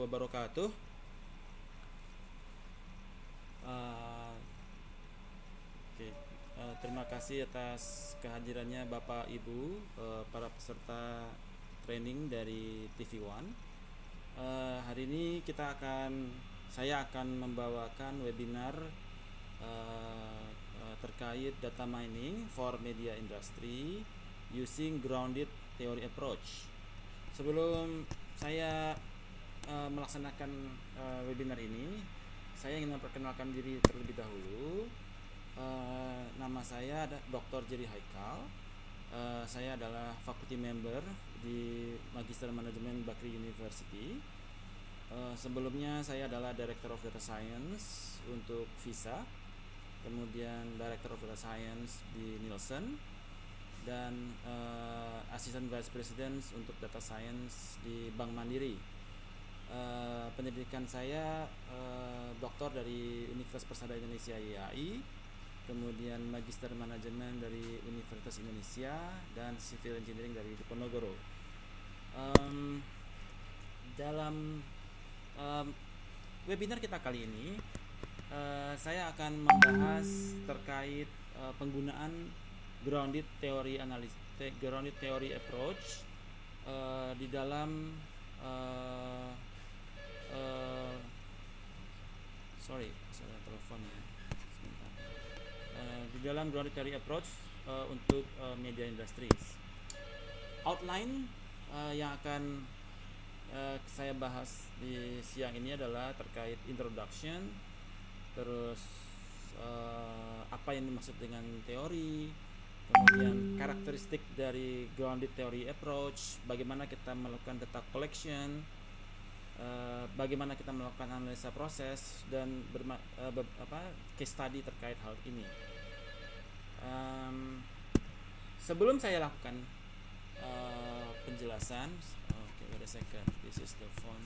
wabarakatuh. Uh, Oke, terima kasih atas kehadirannya Bapak Ibu, para peserta training dari TV One. Hari ini saya akan membawakan webinar terkait data mining for media industry using grounded theory approach. Sebelum saya melaksanakan webinar ini, saya ingin memperkenalkan diri terlebih dahulu. Nama saya Dr. Jerry Haikal. Saya adalah faculty member di Magister Manajemen Bakri University. Sebelumnya saya adalah Director of Data Science untuk Visa, kemudian Director of Data Science di Nielsen, dan Assistant Vice President untuk Data Science di Bank Mandiri. Pendidikan saya doktor dari Universitas Persada Indonesia IAI, kemudian Magister Manajemen dari Universitas Indonesia, dan Civil Engineering dari Diponegoro. Dalam webinar kita kali ini, saya akan membahas terkait penggunaan grounded theory approach di dalam saya telepon ya. Di dalam grounded theory approach untuk media industries. Outline yang akan saya bahas di siang ini adalah terkait introduction, terus apa yang dimaksud dengan teori, kemudian karakteristik dari grounded theory approach, bagaimana kita melakukan data collection, bagaimana kita melakukan analisa proses, dan case study terkait hal ini. Sebelum saya lakukan penjelasan, wait a second, this is the phone.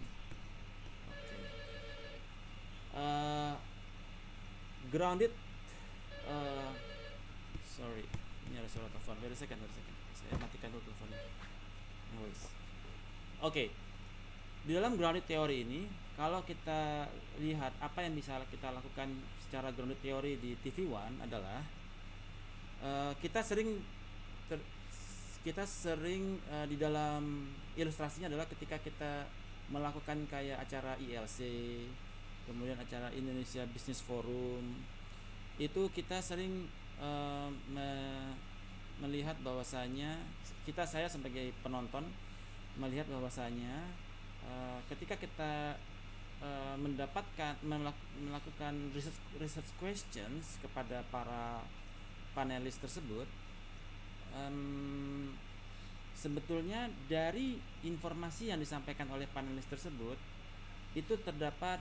Grounded, sorry, ini ada suara telepon. Wait a second, saya matikan dulu teleponnya. Oke. Di dalam grounded theory ini, kalau kita lihat apa yang bisa kita lakukan secara grounded theory di TV One adalah kita sering di dalam ilustrasinya adalah ketika kita melakukan kayak acara ILC, kemudian acara Indonesia Business Forum, itu kita sering melihat bahwasanya saya sebagai penonton melihat bahwasanya ketika kita melakukan research questions kepada para panelis tersebut, sebetulnya dari informasi yang disampaikan oleh panelis tersebut itu terdapat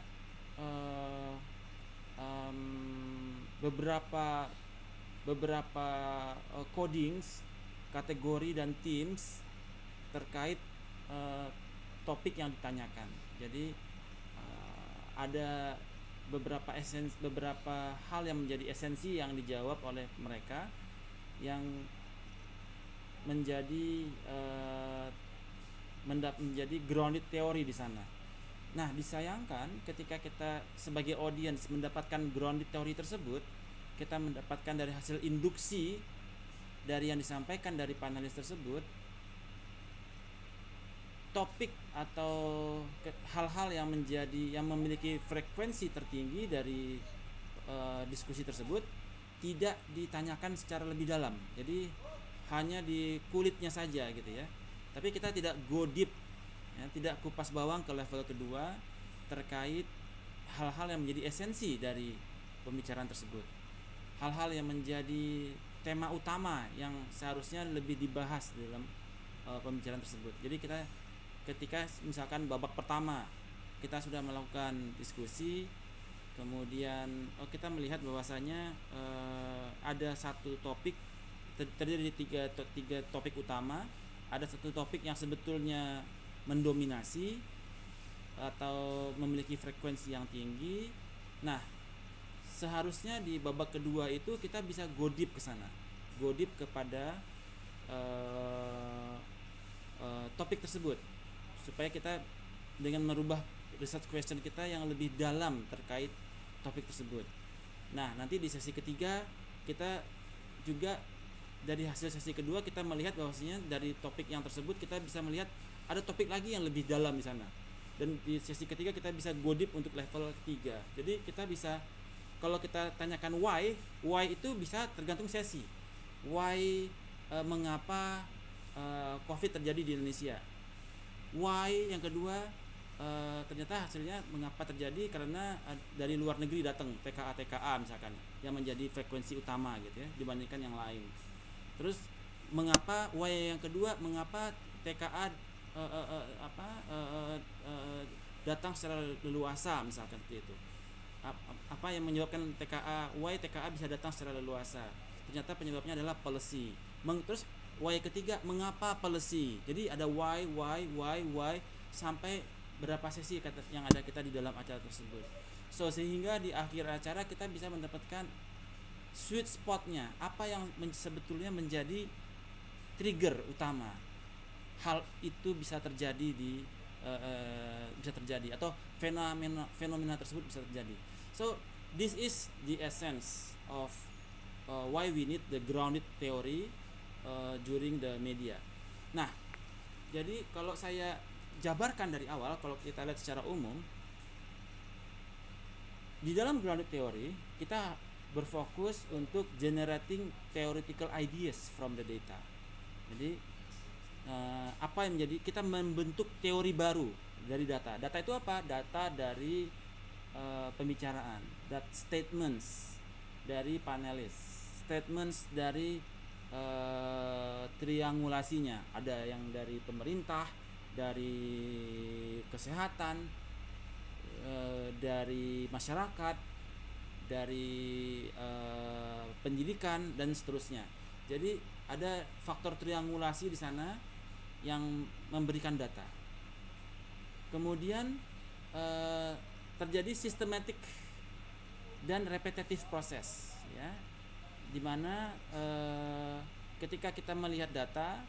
beberapa codings, kategori dan themes terkait topik yang ditanyakan. Jadi ada beberapa hal yang menjadi esensi yang dijawab oleh mereka yang menjadi grounded theory di sana. Nah, disayangkan ketika kita sebagai audience mendapatkan grounded theory tersebut, kita mendapatkan dari hasil induksi dari yang disampaikan dari panelis tersebut, topik atau hal-hal yang memiliki frekuensi tertinggi dari diskusi tersebut tidak ditanyakan secara lebih dalam. Jadi hanya di kulitnya saja gitu ya. Tapi kita tidak go deep, ya, tidak kupas bawang ke level kedua terkait hal-hal yang menjadi esensi dari pembicaraan tersebut. Hal-hal yang menjadi tema utama yang seharusnya lebih dibahas dalam pembicaraan tersebut. Jadi ketika misalkan babak pertama kita sudah melakukan diskusi, kemudian kita melihat bahwasanya ada satu topik terdiri dari tiga topik utama. Ada satu topik yang sebetulnya mendominasi atau memiliki frekuensi yang tinggi. Nah, seharusnya di babak kedua itu kita bisa go deep ke sana, go deep kepada topik tersebut, supaya kita dengan merubah research question kita yang lebih dalam terkait topik tersebut. Nah, nanti di sesi ketiga kita juga dari hasil sesi kedua kita melihat bahwasanya dari topik yang tersebut kita bisa melihat ada topik lagi yang lebih dalam di sana. Dan di sesi ketiga kita bisa go deep untuk level ketiga. Jadi kita bisa, kalau kita tanyakan why itu bisa tergantung sesi. Why, mengapa COVID terjadi di Indonesia. Why yang kedua, ternyata hasilnya mengapa terjadi karena dari luar negeri datang TKA misalkan yang menjadi frekuensi utama gitu ya dibandingkan yang lain. Terus mengapa why yang kedua, mengapa TKA datang secara leluasa misalkan seperti itu. Apa yang menyebabkan TKA bisa datang secara leluasa? Ternyata penyebabnya adalah policy. Terus why ketiga, mengapa policy? Jadi ada why sampai berapa sesi yang ada kita di dalam acara tersebut. So sehingga di akhir acara kita bisa mendapatkan sweet spotnya, apa yang sebetulnya menjadi trigger utama hal itu bisa terjadi atau fenomena tersebut bisa terjadi. So this is the essence of why we need the grounded theory during the media. Nah, jadi kalau saya jabarkan dari awal, kalau kita lihat secara umum di dalam grounded theory kita berfokus untuk generating theoretical ideas from the data. Jadi apa yang menjadi, kita membentuk teori baru dari data. Data itu apa? Data dari pembicaraan, statements dari panelis, statements dari triangulasinya. Ada yang dari pemerintah, dari kesehatan, dari masyarakat, dari pendidikan dan seterusnya. Jadi ada faktor triangulasi di sana yang memberikan data. Kemudian terjadi systematic dan repetitive proses, ya, dimana ketika kita melihat data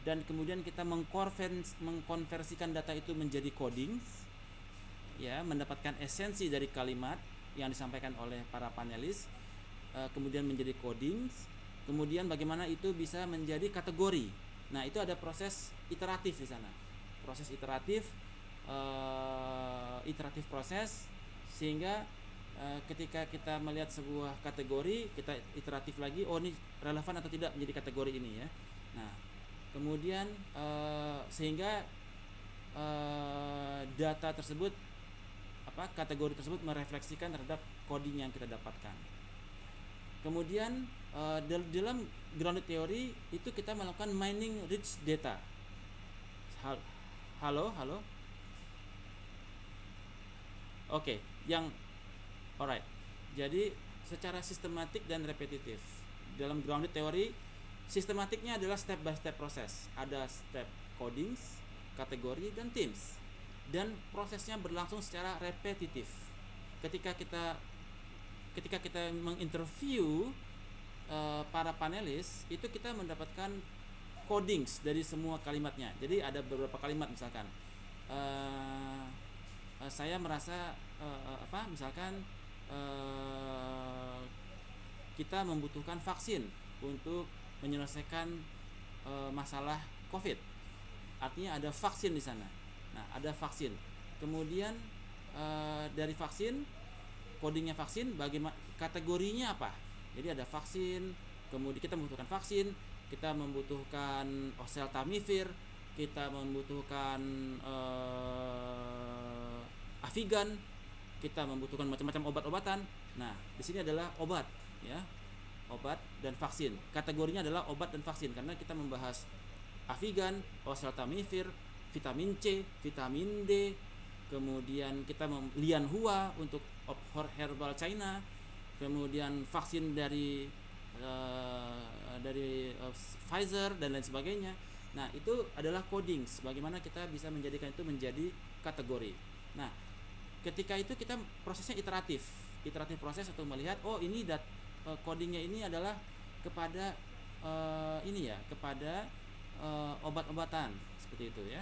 dan kemudian kita mengkonversikan data itu menjadi coding, ya, mendapatkan esensi dari kalimat yang disampaikan oleh para panelis, kemudian menjadi coding, kemudian bagaimana itu bisa menjadi kategori. Nah, itu ada proses iteratif di sana, proses iteratif proses, sehingga ketika kita melihat sebuah kategori, kita iteratif lagi, oh ini relevan atau tidak menjadi kategori ini, ya. Nah, kemudian sehingga data tersebut, kategori tersebut merefleksikan terhadap coding yang kita dapatkan. Kemudian dalam grounded theory itu kita melakukan mining rich data. Halo. Oke, alright. Jadi secara sistematik dan repetitif. Dalam grounded theory, sistematiknya adalah step by step proses. Ada step coding, kategori, dan teams. Dan prosesnya berlangsung secara repetitif. Ketika kita menginterview para panelis, itu kita mendapatkan codings dari semua kalimatnya. Jadi ada beberapa kalimat, misalkan saya merasa misalkan kita membutuhkan vaksin untuk menyelesaikan masalah COVID. Artinya ada vaksin di sana. Nah, ada vaksin. Kemudian dari vaksin, codingnya vaksin, bagaimana kategorinya apa? Jadi ada vaksin, kemudian kita membutuhkan vaksin, kita membutuhkan oseltamivir, kita membutuhkan Avigan, kita membutuhkan macam-macam obat-obatan. Nah, di sini adalah obat, ya, obat dan vaksin. Kategorinya adalah obat dan vaksin karena kita membahas Avigan, oseltamivir, vitamin C, vitamin D, kemudian kita Lianhua untuk herbal China, kemudian vaksin dari Pfizer dan lain sebagainya. Nah, itu adalah coding, bagaimana kita bisa menjadikan itu menjadi kategori. Nah, ketika itu kita prosesnya iteratif proses untuk melihat, oh ini codingnya ini adalah kepada kepada obat-obatan, seperti itu, ya.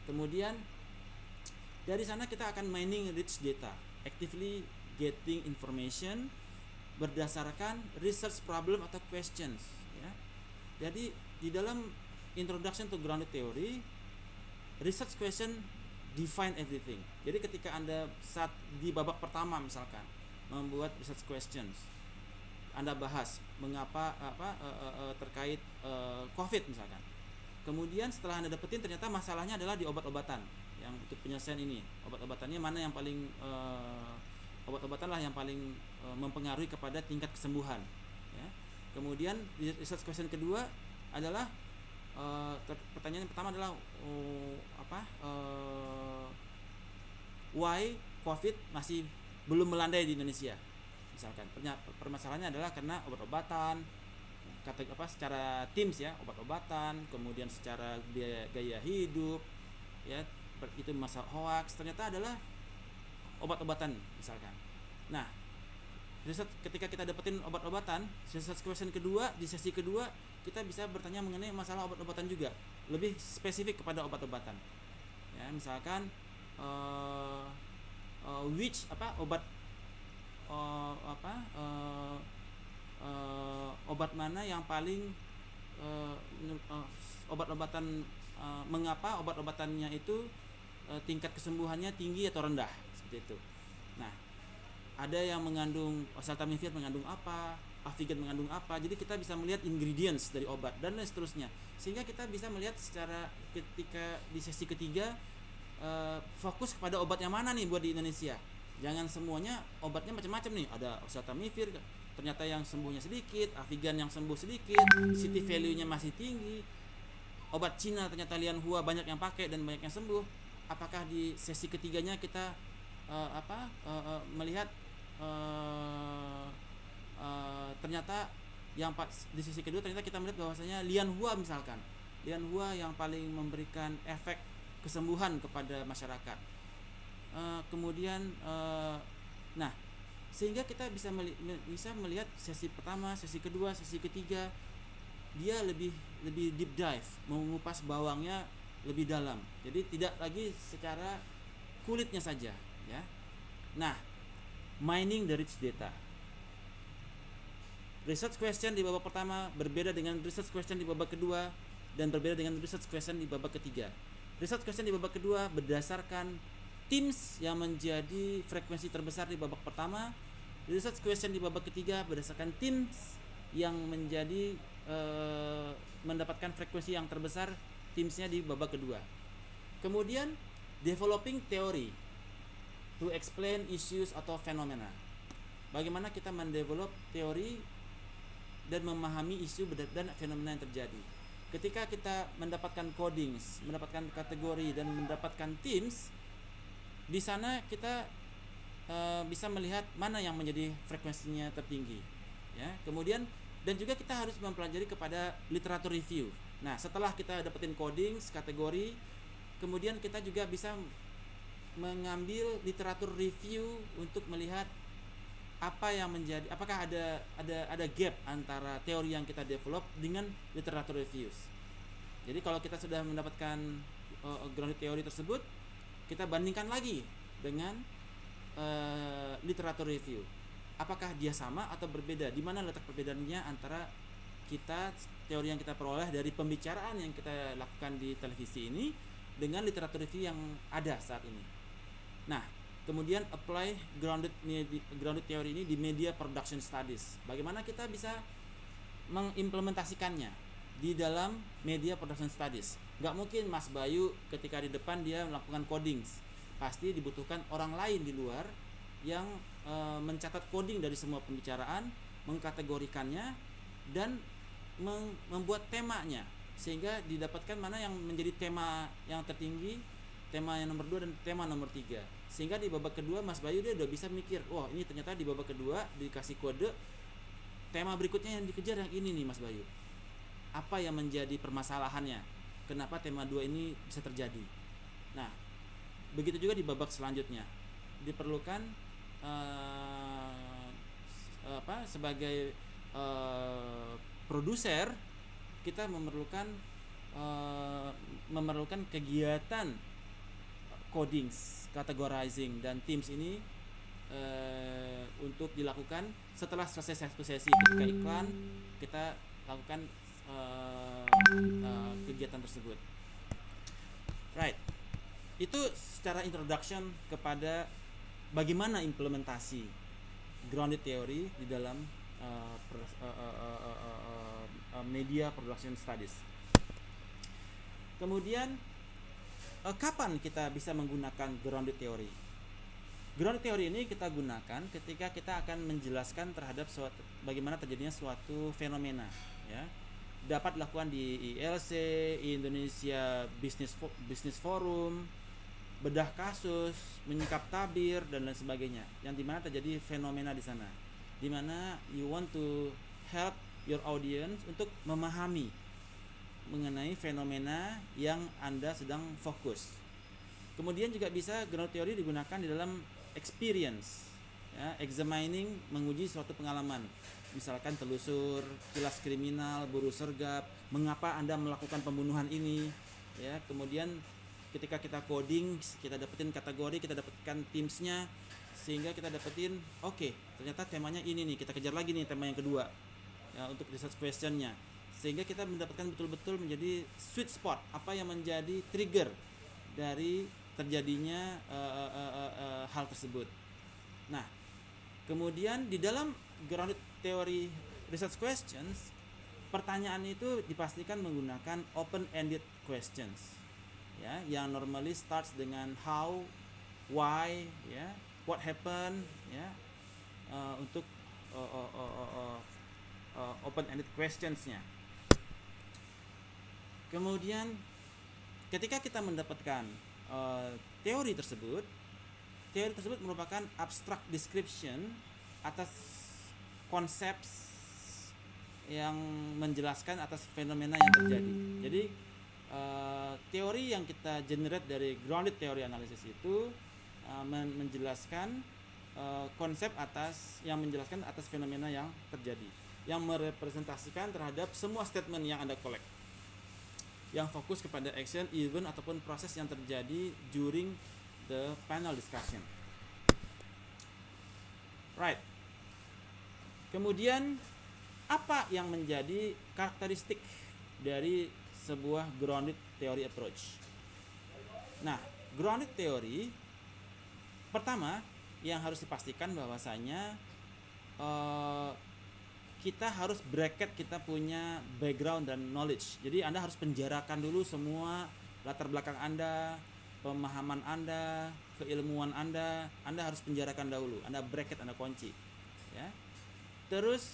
Kemudian Dari sana kita akan mining rich data, actively getting information berdasarkan research problem atau questions, ya. Jadi di dalam introduction to grounded theory, research question define everything. Jadi ketika Anda saat di babak pertama misalkan membuat research questions, Anda bahas mengapa terkait COVID misalkan. Kemudian setelah Anda dapetin ternyata masalahnya adalah di obat-obatan. Yang untuk penyelesaian ini, obat-obatannya mana yang paling obat-obatan lah yang paling mempengaruhi kepada tingkat kesembuhan, ya. Kemudian di research question kedua adalah pertanyaan yang pertama adalah why COVID masih belum melandai di Indonesia misalkan. Permasalahannya adalah karena obat-obatan, secara teams, ya, obat-obatan, kemudian secara gaya hidup, ya, itu masalah hoax, ternyata adalah obat-obatan misalkan. Nah, ketika kita dapetin obat-obatan, research question kedua, di sesi kedua kita bisa bertanya mengenai masalah obat-obatan juga, lebih spesifik kepada obat-obatan, ya, misalkan obat mana yang paling obat-obatan, mengapa obat-obatannya itu tingkat kesembuhannya tinggi atau rendah, seperti itu. Nah, ada yang mengandung oseltamivir mengandung apa, Avigan mengandung apa. Jadi kita bisa melihat ingredients dari obat dan lain seterusnya. Sehingga kita bisa melihat secara ketika di sesi ketiga fokus kepada obat yang mana nih buat di Indonesia. Jangan semuanya obatnya macam-macam nih. Ada oseltamivir ternyata yang sembuhnya sedikit, Avigan yang sembuh sedikit, city value-nya masih tinggi. Obat Cina ternyata Lianhua banyak yang pakai dan banyak yang sembuh. Apakah di sesi ketiganya kita melihat ternyata di sisi kedua ternyata kita melihat bahwasanya Lianhua misalkan, Lianhua yang paling memberikan efek kesembuhan kepada masyarakat. Nah, sehingga kita bisa melihat sesi pertama, sesi kedua, sesi ketiga, dia lebih deep dive, mengupas bawangnya lebih dalam. Jadi tidak lagi secara kulitnya saja, ya. Nah, mining the rich data. Research question di babak pertama berbeda dengan research question di babak kedua dan berbeda dengan research question di babak ketiga. Research question di babak kedua berdasarkan teams yang menjadi frekuensi terbesar di babak pertama. Research question di babak ketiga berdasarkan teams yang menjadi mendapatkan frekuensi yang terbesar teamsnya di babak kedua. Kemudian developing theory to explain issues atau fenomena. Bagaimana kita mendevelop teori dan memahami isu dan fenomena yang terjadi. Ketika kita mendapatkan codings, mendapatkan kategori dan mendapatkan teams, di sana kita bisa melihat mana yang menjadi frekuensinya tertinggi, ya. Kemudian dan juga kita harus mempelajari kepada literatur review. Nah, setelah kita dapetin codings, kategori, kemudian kita juga bisa mengambil literatur review untuk melihat apa yang menjadi, apakah ada gap antara teori yang kita develop dengan literatur reviews. Jadi kalau kita sudah mendapatkan grounded teori tersebut, kita bandingkan lagi dengan literatur review. Apakah dia sama atau berbeda? Di mana letak perbedaannya antara teori yang kita peroleh dari pembicaraan yang kita lakukan di televisi ini dengan literatur review yang ada saat ini. Nah, kemudian apply grounded theory ini di media production studies. Bagaimana kita bisa mengimplementasikannya di dalam media production studies? Gak mungkin Mas Bayu ketika di depan dia melakukan codings. Pasti dibutuhkan orang lain di luar yang mencatat coding dari semua pembicaraan, mengkategorikannya dan membuat temanya, sehingga didapatkan mana yang menjadi tema yang tertinggi, tema yang nomor 2 dan tema nomor 3. Sehingga di babak kedua Mas Bayu dia udah bisa mikir, wah ini ternyata di babak kedua dikasih kode tema berikutnya yang dikejar yang ini nih Mas Bayu. Apa yang menjadi permasalahannya? Kenapa tema 2 ini bisa terjadi? Nah, begitu juga di babak selanjutnya. Diperlukan sebagai produser, kita memerlukan kegiatan coding, categorizing, dan teams ini untuk dilakukan setelah selesai satu sesi. Ketika iklan, kita lakukan kegiatan tersebut. Right. Itu secara introduction kepada bagaimana implementasi grounded theory di dalam media production studies. Kemudian kapan kita bisa menggunakan grounded theory? Grounded theory ini kita gunakan ketika kita akan menjelaskan terhadap bagaimana terjadinya suatu fenomena, ya. Dapat dilakukan di ILC, Indonesia Business Forum, bedah kasus, menyikap tabir, dan lain sebagainya. Yang dimana terjadi fenomena di sana, dimana you want to help your audience untuk memahami mengenai fenomena yang Anda sedang fokus. Kemudian juga bisa grounded theory digunakan di dalam experience, ya, examining, menguji suatu pengalaman. Misalkan telusur, kilas kriminal, buru sergap, mengapa Anda melakukan pembunuhan ini, ya. Kemudian ketika kita coding, kita dapetin kategori, kita dapatkan teamsnya, sehingga kita dapetin oke, ternyata temanya ini nih, kita kejar lagi nih tema yang kedua, ya, untuk research questionnya, sehingga kita mendapatkan betul-betul menjadi sweet spot, apa yang menjadi trigger dari terjadinya hal tersebut. Nah, kemudian di dalam grounded theory research questions, pertanyaan itu dipastikan menggunakan open-ended questions, ya, yang normally starts dengan how, why, ya, what happened, ya, untuk open-ended questionsnya. Kemudian ketika kita mendapatkan teori tersebut merupakan abstract description atas konsep yang menjelaskan atas fenomena yang terjadi. Jadi teori yang kita generate dari grounded theory analysis itu menjelaskan konsep yang menjelaskan atas fenomena yang terjadi, yang merepresentasikan terhadap semua statement yang Anda collect, yang fokus kepada action, event, ataupun proses yang terjadi during the panel discussion. Right. Kemudian apa yang menjadi karakteristik dari sebuah grounded theory approach? Nah, grounded theory pertama yang harus dipastikan bahwasanya kita harus bracket kita punya background dan knowledge. Jadi Anda harus penjarakan dulu semua latar belakang Anda, pemahaman Anda, keilmuan Anda harus penjarakan dahulu. Anda bracket, Anda kunci, ya. Terus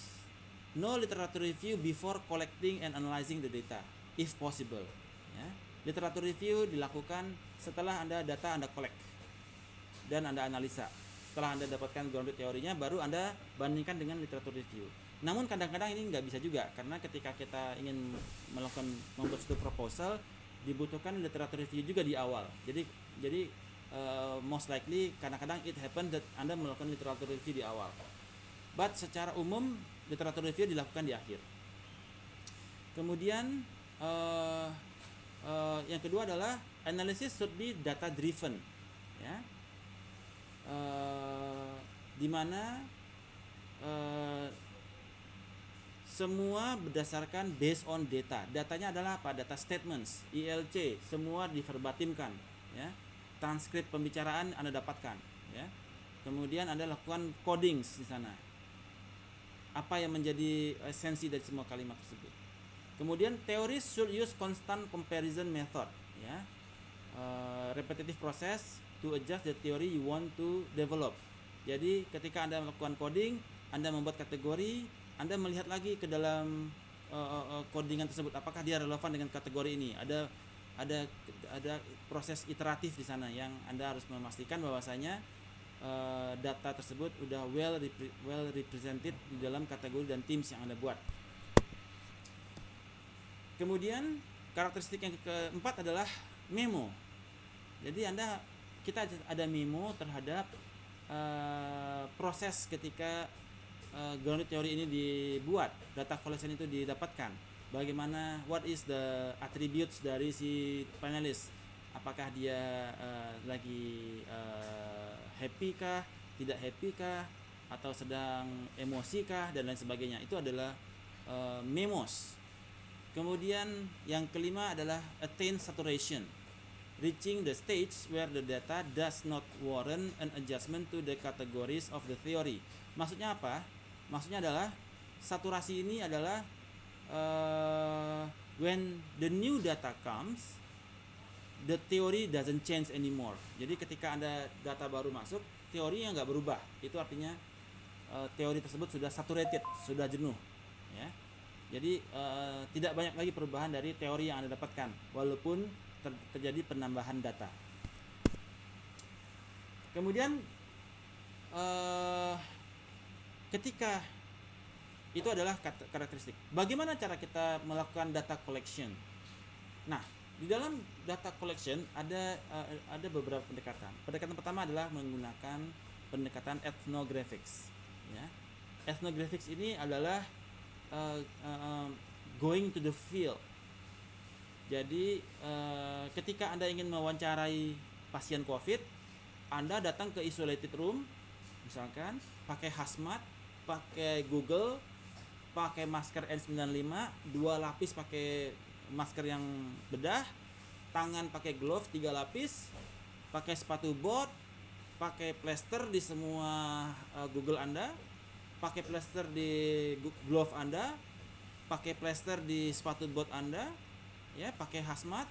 no literature review before collecting and analyzing the data if possible, ya. Literature review dilakukan setelah data Anda collect dan Anda analisa. Setelah Anda dapatkan grounded teorinya, baru Anda bandingkan dengan literature review. Namun kadang-kadang ini nggak bisa juga, karena ketika kita ingin membuat suatu proposal, dibutuhkan literature review juga di awal. Jadi most likely kadang-kadang it happen that Anda melakukan literature review di awal. But secara umum literature review dilakukan di akhir. Kemudian yang kedua adalah analysis should be data driven, ya. Di mana semua berdasarkan based on data. Datanya adalah apa? Data statements, ILC, semua diverbatimkan, ya. Transkrip pembicaraan Anda dapatkan, ya. Kemudian Anda lakukan coding di sana. Apa yang menjadi esensi dari semua kalimat tersebut. Kemudian teori should use constant comparison method, ya. Repetitive process to adjust the theory you want to develop. Jadi ketika Anda melakukan coding, Anda membuat kategori, Anda melihat lagi ke dalam codingan tersebut, apakah dia relevan dengan kategori ini. Ada proses iteratif di sana yang Anda harus memastikan bahwasanya data tersebut udah well represented di dalam kategori dan teams yang Anda buat. Kemudian karakteristik yang keempat adalah memo. Jadi kita ada memo terhadap proses ketika grounded theory ini dibuat, data collection itu didapatkan. Bagaimana, what is the attributes dari si panelis, apakah dia lagi happy kah, tidak happy kah, atau sedang emosi kah, dan lain sebagainya. Itu adalah memos. Kemudian yang kelima adalah attain saturation, reaching the stage where the data does not warrant an adjustment to the categories of the theory. Maksudnya apa? Maksudnya adalah saturasi ini adalah when the new data comes, the theory doesn't change anymore. Jadi ketika ada data baru masuk, teorinya nggak berubah. Itu artinya teori tersebut sudah saturated, sudah jenuh. Ya. Jadi tidak banyak lagi perubahan dari teori yang Anda dapatkan, walaupun terjadi penambahan data. Kemudian ketika itu adalah karakteristik. Bagaimana cara kita melakukan data collection? Nah, di dalam data collection ada beberapa pendekatan. Pendekatan pertama adalah menggunakan pendekatan ethnographics. Ya. Ethnographics ini adalah going to the field. Jadi ketika Anda ingin mewawancarai pasien COVID, Anda datang ke isolated room, misalkan pakai hazmat, pakai Google, pakai masker N95, 2 lapis pakai masker yang bedah, tangan pakai glove 3 lapis, pakai sepatu bot, pakai plester di semua Google Anda, pakai plester di glove Anda, pakai plester di sepatu bot Anda, ya, pakai hazmat.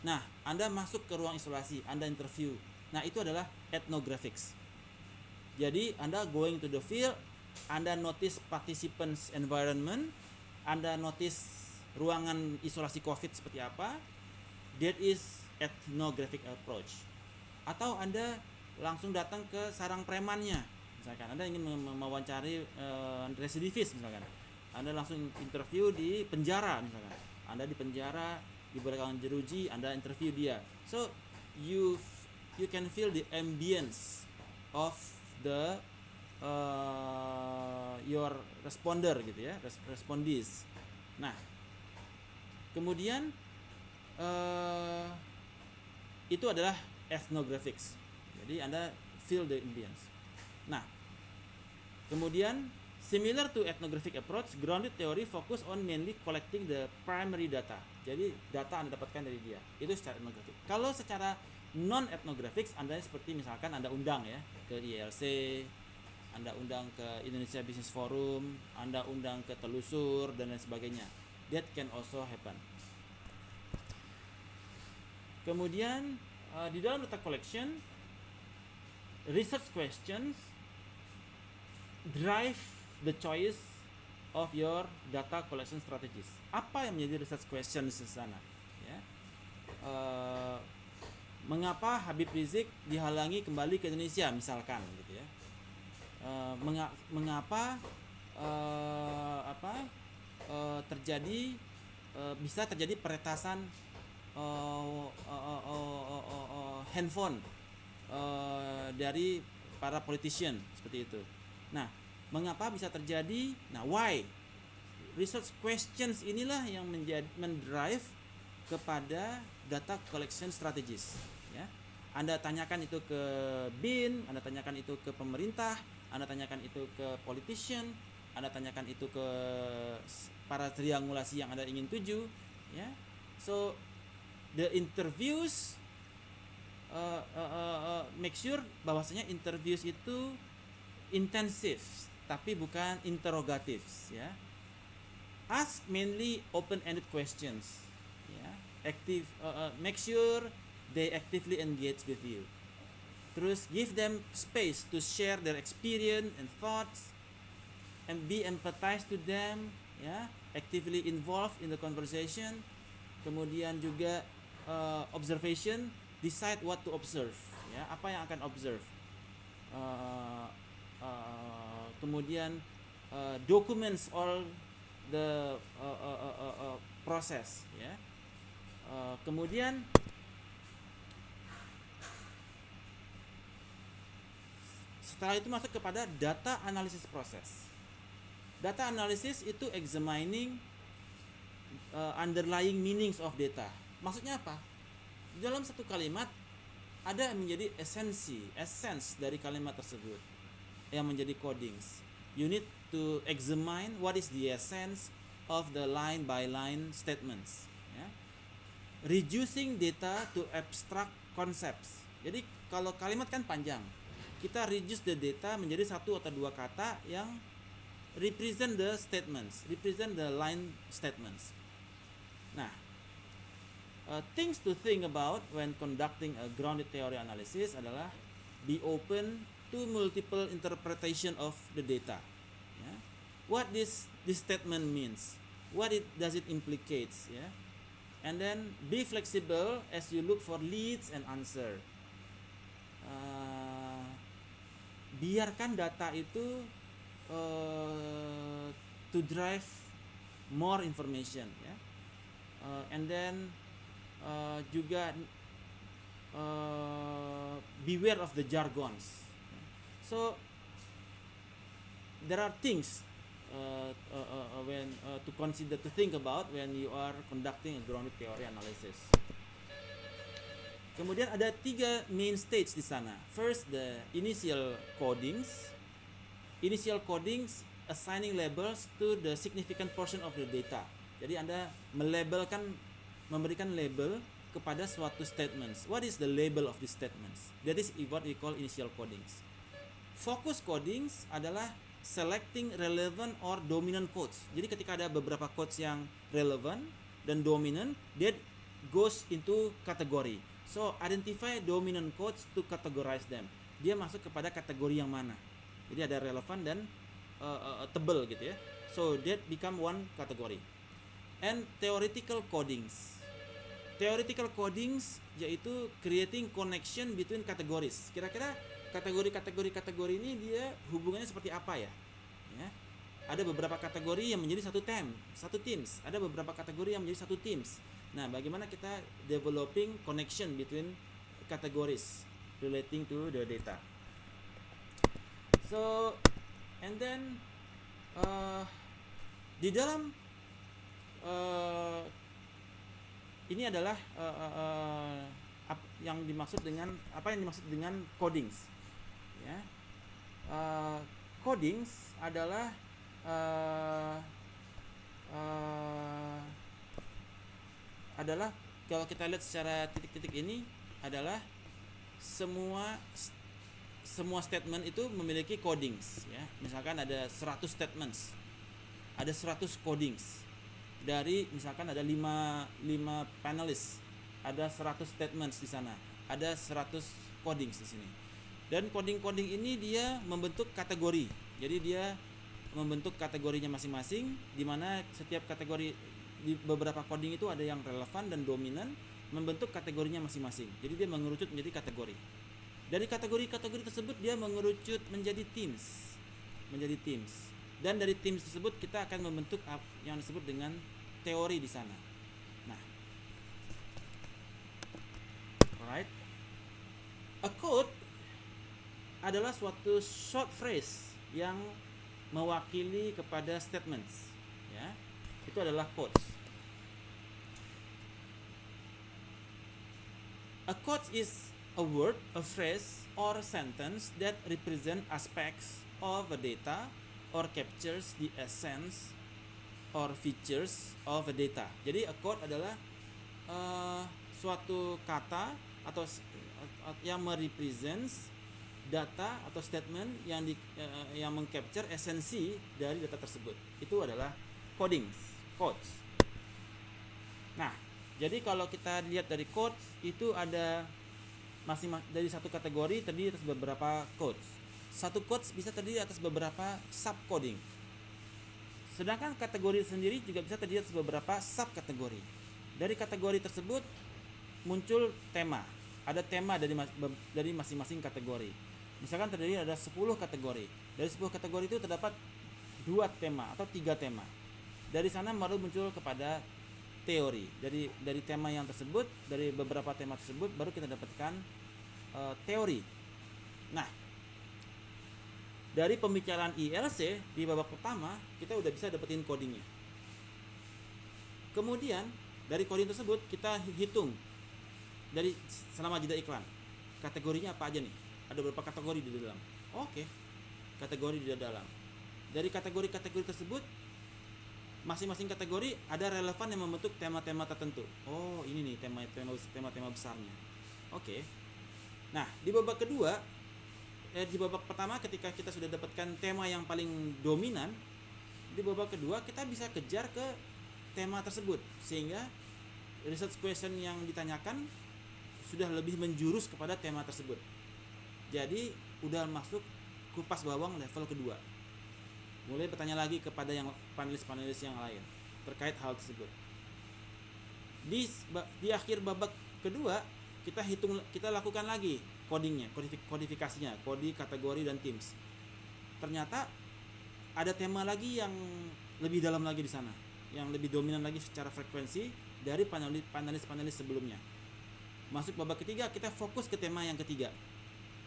Nah, Anda masuk ke ruang isolasi, Anda interview. Nah, itu adalah ethnographics. Jadi, Anda going to the field, Anda notice participants environment, Anda notice ruangan isolasi COVID seperti apa. That is ethnographic approach. Atau Anda langsung datang ke sarang premannya. Misalkan Anda ingin mewawancari residivis, misalkan Anda langsung interview di penjara, misalkan Anda di penjara di belakang jeruji, Anda interview dia. So you can feel the ambience of the your responder gitu ya, respondees. Nah, kemudian itu adalah ethnographics. Jadi Anda feel the ambience. Nah, kemudian similar to ethnographic approach, grounded theory focus on mainly collecting the primary data. Jadi data Anda dapatkan dari dia. Itu secara ethnographic. Kalau secara non ethnographics, Anda seperti misalkan Anda undang ya ke ILC, Anda undang ke Indonesia Business Forum, Anda undang ke Telusur dan lain sebagainya. That can also happen. Kemudian di dalam data collection, research questions drive the choice of your data collection strategies. Apa yang menjadi research questions di sana? Ya. Mengapa Habib Rizik dihalangi kembali ke Indonesia, misalkan, gitu ya? Mengapa bisa terjadi peretasan handphone dari para politician seperti itu. Nah, mengapa bisa terjadi? Nah, why? Research questions inilah yang mendrive kepada data collection strategies. Ya, Anda tanyakan itu ke BIN, Anda tanyakan itu ke pemerintah, Anda tanyakan itu ke politician, Anda tanyakan itu ke para triangulasi yang Anda ingin tuju. Ya, so the interviews make sure bahwasanya interviews itu intensif tapi bukan interrogatif, ya. Ask mainly open-ended questions, ya. Make sure they actively engage with you. Terus give them space to share their experience and thoughts, and be empathize to them, ya. Actively involved in the conversation. Kemudian juga observation, decide what to observe, ya, apa yang akan observe. Kemudian documents all the process, ya. Kemudian setelah itu masuk kepada data analysis process. Data analysis itu examining underlying meanings of data. Maksudnya apa? dalam satu kalimat ada yang menjadi essence dari kalimat tersebut yang menjadi codings. You need to examine what is the essence of the line by line statements. Ya. Reducing data to abstract concepts. Jadi kalau kalimat kan panjang, kita reduce the data menjadi satu atau dua kata yang represent the statements, represent the line statements. Nah, things to think about when conducting a grounded theory analysis adalah be open to multiple interpretation of the data. Yeah. What this statement means, what does it implicates, yeah? And then be flexible as you look for leads and answer. Biarkan data itu to drive more information, ya. And then juga beware of the jargons. So there are things when to consider, to think about when you are conducting a grounded theory analysis. Kemudian ada 3 main stage di sana. First, the initial codings. Initial codings assigning labels to the significant portion of the data. Jadi Anda memberikan label kepada suatu statements. What is the label of these statements? That is what we call initial codings. Focus codings adalah selecting relevant or dominant codes. Jadi ketika ada beberapa codes yang relevant dan dominant, that goes into category. So identify dominant codes to categorize them. Dia masuk kepada kategori yang mana. Jadi ada relevan dan tebal gitu ya. So that become one category. And theoretical codings. Theoretical codings yaitu creating connection between categories. Kira-kira kategori ini dia hubungannya seperti apa ya? Ya. Ada beberapa kategori yang menjadi satu teams. Ada beberapa kategori yang menjadi satu teams. Nah, bagaimana kita developing connection between categories relating to the data. So, and then di dalam ini adalah yang dimaksud dengan codings. Ya. Codings adalah kalau kita lihat secara titik-titik ini adalah semua statement itu memiliki codings, ya. Misalkan ada 100 statements, ada 100 codings. Dari misalkan ada 5 panelis, ada 100 statements di sana, ada 100 codings di sini. Dan coding ini dia membentuk kategori. Jadi dia membentuk kategorinya masing-masing, di mana setiap kategori di beberapa coding itu ada yang relevan dan dominan, membentuk kategorinya masing-masing. Jadi dia mengerucut menjadi kategori. Dari kategori tersebut dia mengerucut menjadi teams. Dan dari teams tersebut kita akan membentuk yang disebut dengan teori di sana. Nah, alright. A code adalah suatu short phrase yang mewakili kepada statements, ya. Itu adalah codes. A code is a word, a phrase, or a sentence that represent aspects of a data or captures the essence or features of a data. Jadi a code adalah suatu kata atau yang merepresents data atau statement yang mengcapture esensi dari data tersebut. Itu adalah codes. Nah, jadi kalau kita lihat dari codes itu ada dari satu kategori terdiri atas beberapa codes. Satu codes bisa terdiri atas beberapa subcoding. Sedangkan kategori sendiri juga bisa terdiri atas beberapa subkategori. Dari kategori tersebut muncul tema. Ada tema dari masing-masing kategori. Misalkan terdiri ada 10 kategori. Dari 10 kategori itu terdapat 2 tema atau 3 tema. Dari sana baru muncul kepada teori. Dari tema yang tersebut, dari beberapa tema tersebut baru kita dapatkan teori. Nah, dari pembicaraan ILC di babak pertama kita udah bisa dapetin codingnya. Kemudian dari coding tersebut kita hitung dari selama jeda iklan. Kategorinya apa aja nih? Ada beberapa kategori di dalam. Oke. Kategori di dalam. Dari kategori-kategori tersebut, masing-masing kategori ada relevan yang membentuk tema-tema tertentu. Oh, ini nih tema-tema besarnya. Oke. Nah, di babak kedua, di babak pertama ketika kita sudah dapatkan tema yang paling dominan, di babak kedua kita bisa kejar ke tema tersebut sehingga research question yang ditanyakan sudah lebih menjurus kepada tema tersebut. Jadi udah masuk kupas bawang level kedua. Mulai bertanya lagi kepada yang panelis-panelis yang lain terkait hal tersebut. Di akhir babak kedua kita lakukan lagi codingnya, kodifikasinya, kode, kategori dan teams. Ternyata ada tema lagi yang lebih dalam lagi di sana, yang lebih dominan lagi secara frekuensi dari panelis-panelis sebelumnya. Masuk babak ketiga kita fokus ke tema yang ketiga,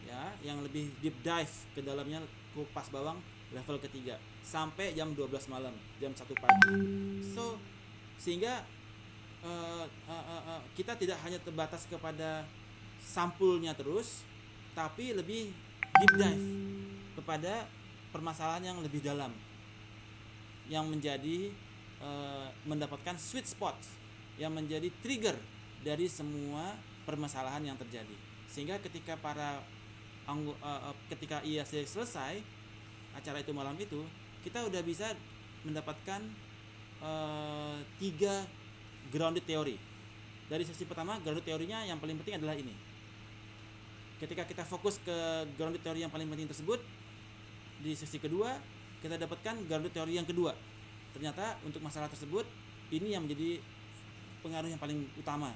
ya, yang lebih deep dive ke dalamnya, kupas bawang level ketiga sampai jam 12 malam, jam 1 pagi. So sehingga kita tidak hanya terbatas kepada sampulnya terus, tapi lebih deep dive kepada permasalahan yang lebih dalam, yang menjadi mendapatkan sweet spot, yang menjadi trigger dari semua permasalahan yang terjadi. Sehingga ketika ketika IAC selesai acara itu malam itu, kita udah bisa mendapatkan 3 grounded teori. Dari sesi pertama, grounded teorinya yang paling penting adalah ini. Ketika kita fokus ke grounded teori yang paling penting tersebut, di sesi kedua kita dapatkan grounded teori yang kedua. Ternyata untuk masalah tersebut ini yang menjadi pengaruh yang paling utama.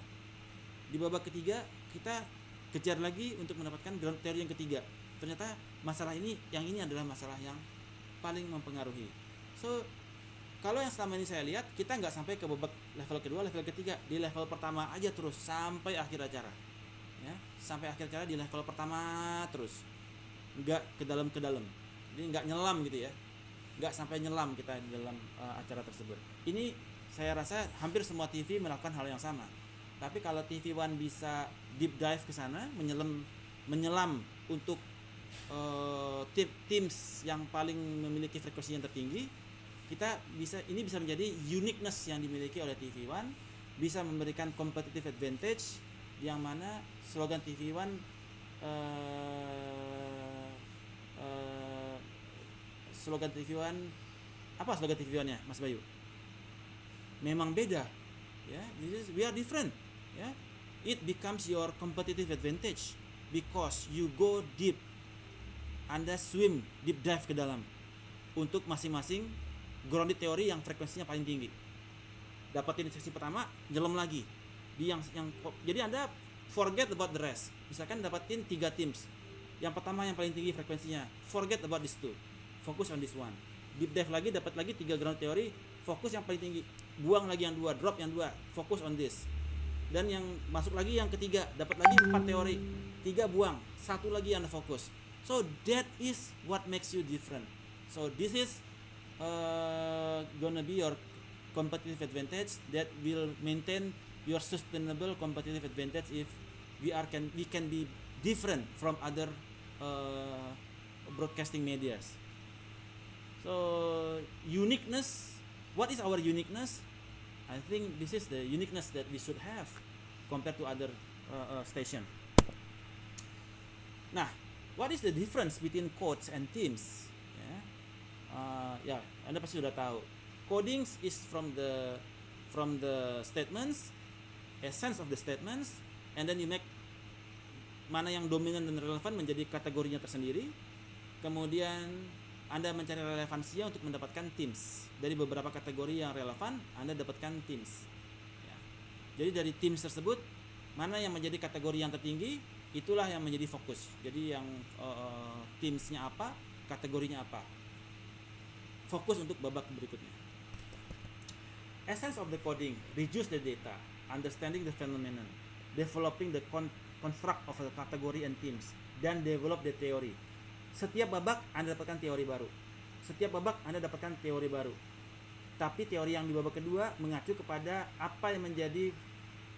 Di babak ketiga kita kejar lagi untuk mendapatkan grounded teori yang ketiga. Ternyata masalah ini adalah masalah yang paling mempengaruhi. So kalau yang selama ini saya lihat, kita nggak sampai ke babak level kedua, level ketiga, di level pertama aja terus sampai akhir acara, ya, sampai akhir acara di level pertama terus, nggak ke dalam, jadi nggak nyelam gitu ya, nggak sampai nyelam kita di dalam acara tersebut. Ini saya rasa hampir semua TV melakukan hal yang sama. Tapi kalau TV One bisa deep dive ke sana, menyelam untuk teams yang paling memiliki frekuensi yang tertinggi, ini bisa menjadi uniqueness yang dimiliki oleh TV One, bisa memberikan competitive advantage, yang mana slogan TV One apa slogan TV One-nya, Mas Bayu? Memang beda, ya. We are different, ya. It becomes your competitive advantage because you go deep. Anda swim, deep dive ke dalam untuk masing-masing grounded teori yang frekuensinya paling tinggi. Dapatin sesi pertama, nyelam lagi di yang jadi Anda forget about the rest. Misalkan dapatin 3 teams. Yang pertama yang paling tinggi frekuensinya, forget about this two. Fokus on this one. Deep dive lagi, dapat lagi 3 ground teori, fokus yang paling tinggi. Buang lagi yang 2, drop yang 2, fokus on this. Dan yang masuk lagi yang ketiga, dapat lagi 4 teori, 3 buang, 1 lagi Anda fokus. So that is what makes you different. So this is gonna be your competitive advantage that will maintain your sustainable competitive advantage if we can be different from other broadcasting medias. So uniqueness, what is our uniqueness? I think this is the uniqueness that we should have compared to other station. Nah, what is the difference between codes and teams? Ya, Anda pasti sudah tahu. Coding is from the statements, essence of the statements, and then you make mana yang dominan dan relevan menjadi kategorinya tersendiri. Kemudian Anda mencari relevansinya untuk mendapatkan teams. Dari beberapa kategori yang relevan, Anda dapatkan teams. Ya. Jadi dari teams tersebut, mana yang menjadi kategori yang tertinggi, itulah yang menjadi fokus. Jadi yang teamsnya apa, kategorinya apa. Fokus untuk babak berikutnya. Essence of the coding, reduce the data, understanding the phenomenon, developing the construct of the category and teams, dan develop the theory. Setiap babak Anda dapatkan teori baru. Setiap babak Anda dapatkan teori baru. Tapi teori yang di babak kedua mengacu kepada apa yang menjadi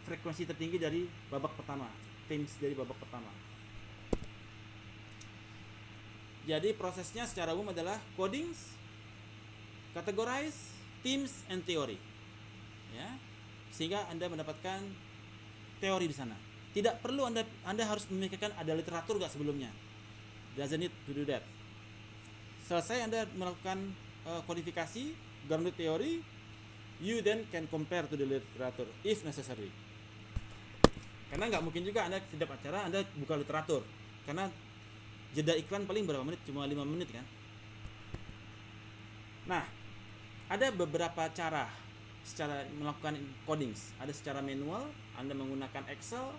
frekuensi tertinggi dari babak pertama, teams dari babak pertama. Jadi prosesnya secara umum adalah codings, categorize, teams, and theory. Ya, sehingga Anda mendapatkan teori di sana. Tidak perlu Anda harus memikirkan ada literatur nggak sebelumnya. Doesn't need to do that. Selesai Anda melakukan kodifikasi, grounded theory, you then can compare to the literature if necessary. Karena nggak mungkin juga Anda setiap acara Anda buka literatur, karena jeda iklan paling berapa menit? Cuma 5 menit kan. Nah, ada beberapa cara secara melakukan codings. Ada secara manual, Anda menggunakan Excel,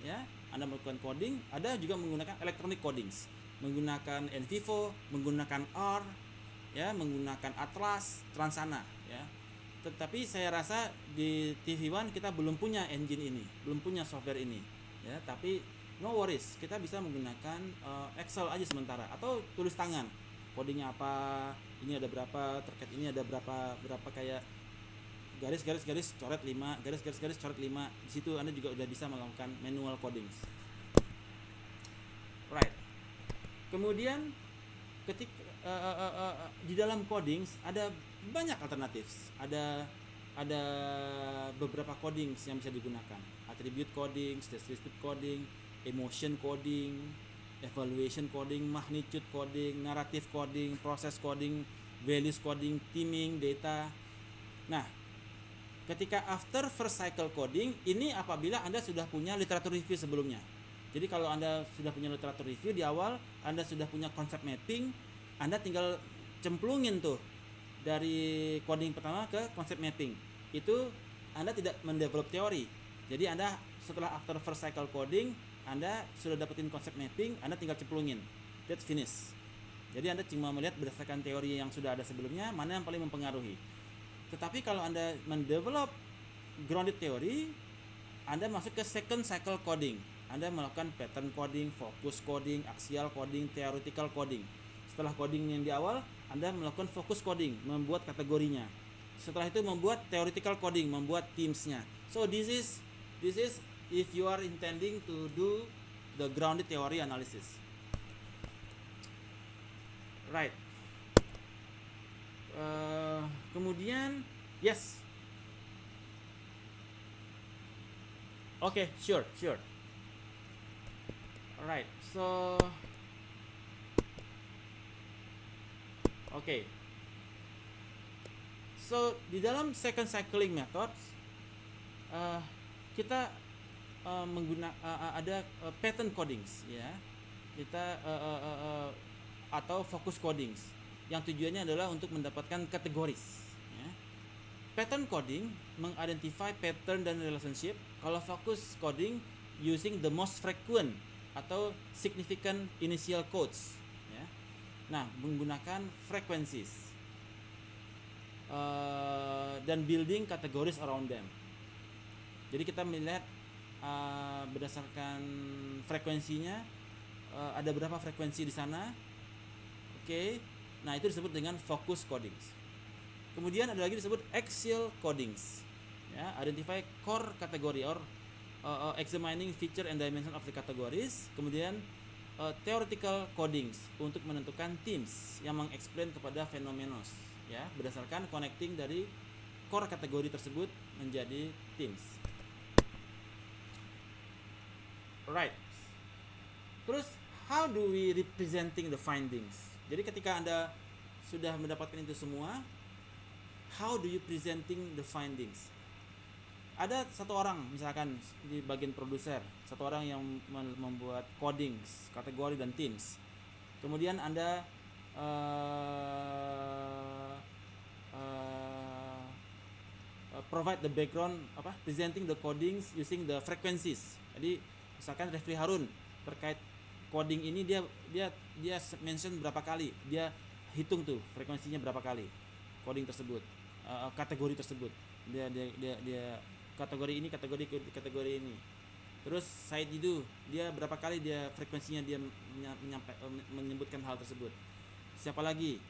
ya, Anda melakukan coding. Ada juga menggunakan electronic codings, menggunakan NVivo, menggunakan R, ya, menggunakan Atlas, Transana, ya. Tetapi saya rasa di TV One kita belum punya engine ini, belum punya software ini, ya. Tapi no worries, kita bisa menggunakan Excel aja sementara, atau tulis tangan. Codingnya apa? Ini ada berapa? Terkait ini ada berapa kayak garis coret 5, garis coret 5. Di situ Anda juga udah bisa melakukan manual coding. Right. Kemudian ketika di dalam coding ada banyak alternatif. Ada beberapa coding yang bisa digunakan. Attribute coding, descriptive coding, emotion coding, evaluation coding, magnitude coding, narrative coding, process coding, values coding, theming, data. Nah, ketika after first cycle coding, ini apabila Anda sudah punya literatur review sebelumnya. Jadi kalau Anda sudah punya literatur review di awal, Anda sudah punya konsep mapping, Anda tinggal cemplungin tuh dari coding pertama ke konsep mapping. Itu Anda tidak mendevelop teori. Jadi Anda setelah after first cycle coding, Anda sudah dapetin konsep mapping, Anda tinggal cemplungin. That's finish. Jadi Anda cuma melihat berdasarkan teori yang sudah ada sebelumnya, mana yang paling mempengaruhi. Tetapi kalau Anda mendevelop grounded theory, Anda masuk ke second cycle coding. Anda melakukan pattern coding, focus coding, axial coding, theoretical coding. Setelah coding yang di awal, Anda melakukan focus coding, membuat kategorinya. Setelah itu membuat theoretical coding, membuat teams-nya. So this is if you are intending to do the grounded theory analysis. Right. Kemudian, yes. Okay, sure. Alright, so okay. So di dalam second cycling methods, kita menggunakan ada pattern codings, ya. Kita atau focus codings yang tujuannya adalah untuk mendapatkan kategoris, ya. Pattern coding mengidentify pattern dan relationship. Kalau focus coding using the most frequent atau significant initial codes, ya. Nah, menggunakan frequencies dan building kategoris around them. Jadi kita melihat berdasarkan frekuensinya, ada berapa frekuensi di sana. Oke. Nah, itu disebut dengan focus codings. Kemudian ada lagi disebut axial codings, ya, identify core kategori or examining feature and dimension of the categories. Kemudian theoretical codings untuk menentukan themes yang mengexplain kepada fenomenos, ya, berdasarkan connecting dari core kategori tersebut menjadi themes. Right. Terus how do we representing the findings? Jadi ketika Anda sudah mendapatkan itu semua, how do you presenting the findings? Ada satu orang misalkan di bagian produser, satu orang yang membuat codings, kategori dan themes. Kemudian Anda provide the background, presenting the codings using the frequencies. Jadi misalkan Refli Harun terkait coding ini dia mention berapa kali, dia hitung tuh frekuensinya berapa kali coding tersebut, kategori tersebut, dia kategori ini. Terus Said Didu, dia berapa kali dia frekuensinya dia menyebutkan hal tersebut. Siapa lagi?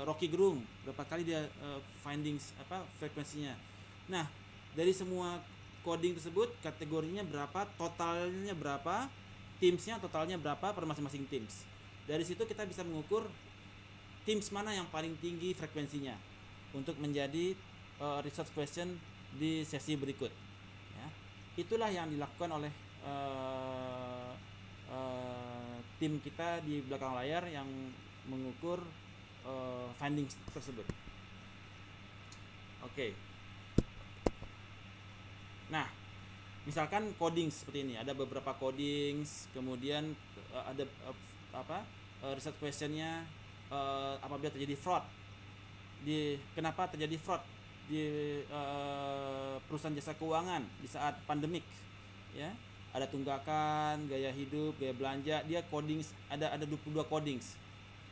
Rocky Gerung, berapa kali dia findings frekuensinya. Nah, dari semua coding tersebut kategorinya berapa, totalnya berapa, teamsnya totalnya berapa per masing-masing teams. Dari situ kita bisa mengukur teams mana yang paling tinggi frekuensinya untuk menjadi research question di sesi berikut. Ya. Itulah yang dilakukan oleh tim kita di belakang layar yang mengukur findings tersebut. Oke. Nah, misalkan coding seperti ini, ada beberapa coding, kemudian ada research questionnya apabila terjadi fraud, kenapa terjadi fraud di perusahaan jasa keuangan di saat pandemik, ya, ada tunggakan, gaya hidup, gaya belanja, dia coding ada 22 coding,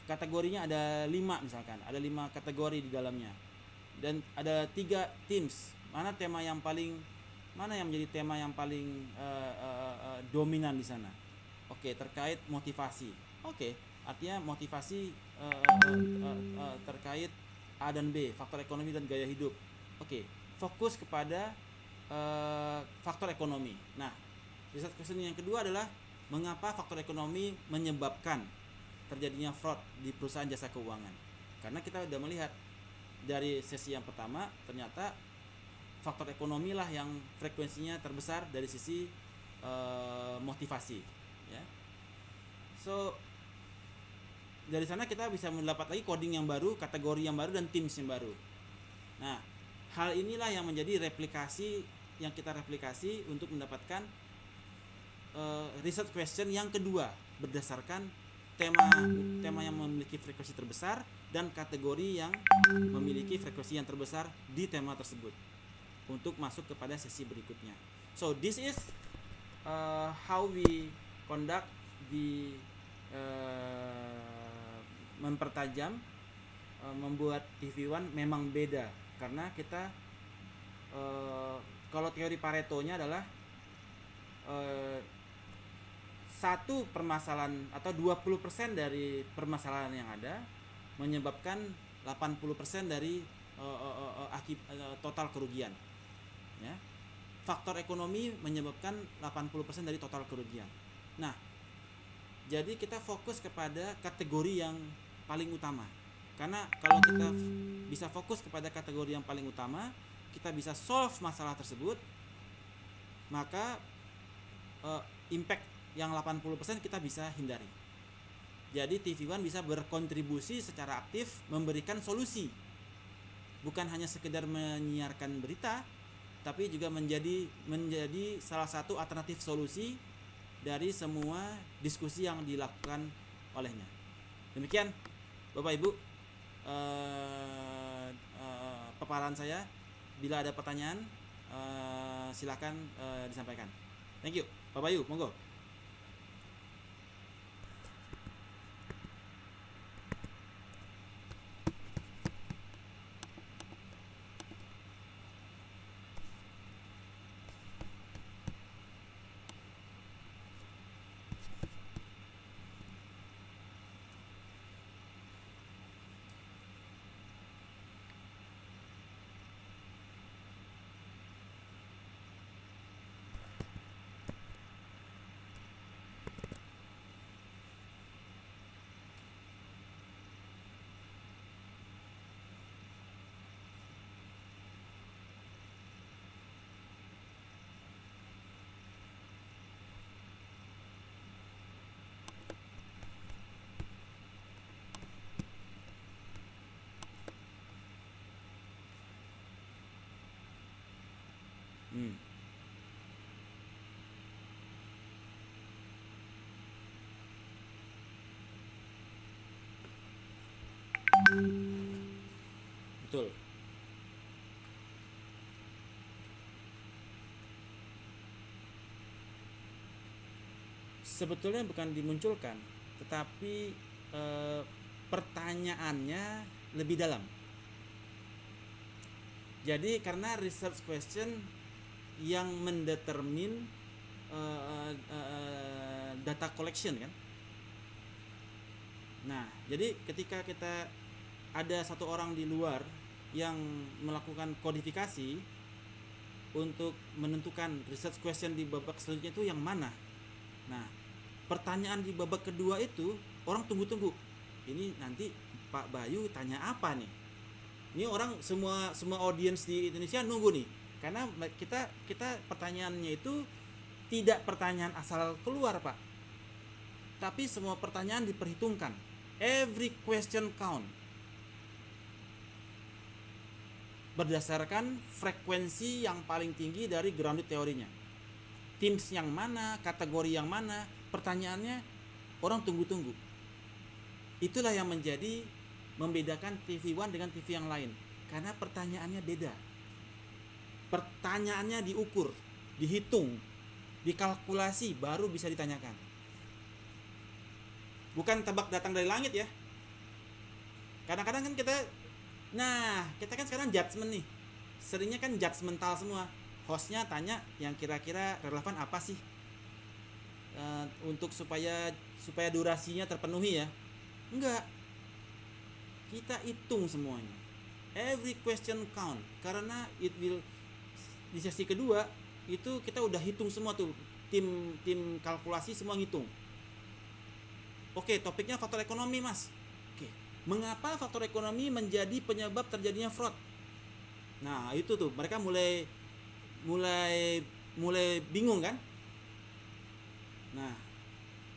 kategorinya ada 5 misalkan, ada 5 kategori di dalamnya, dan ada 3 teams, mana yang menjadi tema yang paling dominan di sana. Oke, terkait motivasi. Oke, artinya motivasi terkait A dan B, faktor ekonomi dan gaya hidup. Oke, fokus kepada faktor ekonomi. Nah, research question yang kedua adalah mengapa faktor ekonomi menyebabkan terjadinya fraud di perusahaan jasa keuangan. Karena kita sudah melihat dari sesi yang pertama, ternyata faktor ekonomi lah yang frekuensinya terbesar dari sisi motivasi, ya. So dari sana kita bisa mendapat lagi coding yang baru, kategori yang baru, dan teams yang baru. Nah, hal inilah yang menjadi replikasi yang kita replikasi untuk mendapatkan research question yang kedua berdasarkan tema yang memiliki frekuensi terbesar dan kategori yang memiliki frekuensi yang terbesar di tema tersebut untuk masuk kepada sesi berikutnya. So this is how we conduct the mempertajam, membuat TV1 memang beda karena kita kalau teori Pareto-nya adalah satu permasalahan atau 20% dari permasalahan yang ada menyebabkan 80% dari total kerugian, ya. Faktor ekonomi menyebabkan 80% dari total kerugian. Nah, jadi kita fokus kepada kategori yang paling utama. Karena kalau kita bisa fokus kepada kategori yang paling utama, kita bisa solve masalah tersebut, maka impact yang 80% kita bisa hindari. Jadi TV1 bisa berkontribusi secara aktif memberikan solusi. Bukan hanya sekedar menyiarkan berita, tapi juga menjadi salah satu alternatif solusi dari semua diskusi yang dilakukan olehnya. Demikian Bapak Ibu paparan saya. Bila ada pertanyaan silakan disampaikan. Thank you. Bapak Ibu, monggo. Betul. Sebetulnya bukan dimunculkan, tetapi pertanyaannya lebih dalam. Jadi karena research question yang mendetermin data collection kan. Nah, jadi ketika kita ada satu orang di luar yang melakukan kodifikasi, untuk menentukan research question di babak selanjutnya itu yang mana. Nah, pertanyaan di babak kedua itu orang tunggu-tunggu. Ini nanti Pak Bayu tanya apa nih? Ini orang semua audiens di Indonesia nunggu nih. Karena kita pertanyaannya itu tidak pertanyaan asal keluar, Pak. Tapi semua pertanyaan diperhitungkan. Every question count. Berdasarkan frekuensi yang paling tinggi dari grounded teorinya. Teams yang mana, kategori yang mana, pertanyaannya orang tunggu-tunggu. Itulah yang membedakan TV One dengan TV yang lain. Karena pertanyaannya beda. Pertanyaannya diukur, dihitung, dikalkulasi, baru bisa ditanyakan. Bukan tebak datang dari langit ya. Kadang-kadang kan kita kan sekarang judgement nih. Seringnya kan judgmental semua. Hostnya tanya yang kira-kira relevan apa sih, untuk supaya durasinya terpenuhi ya. Enggak, kita hitung semuanya. Every question count. Karena di sesi kedua itu kita udah hitung semua tuh. Tim kalkulasi semua ngitung. Oke, topiknya faktor ekonomi, Mas. Oke, mengapa faktor ekonomi menjadi penyebab terjadinya fraud? Nah, itu tuh mereka mulai bingung kan? Nah,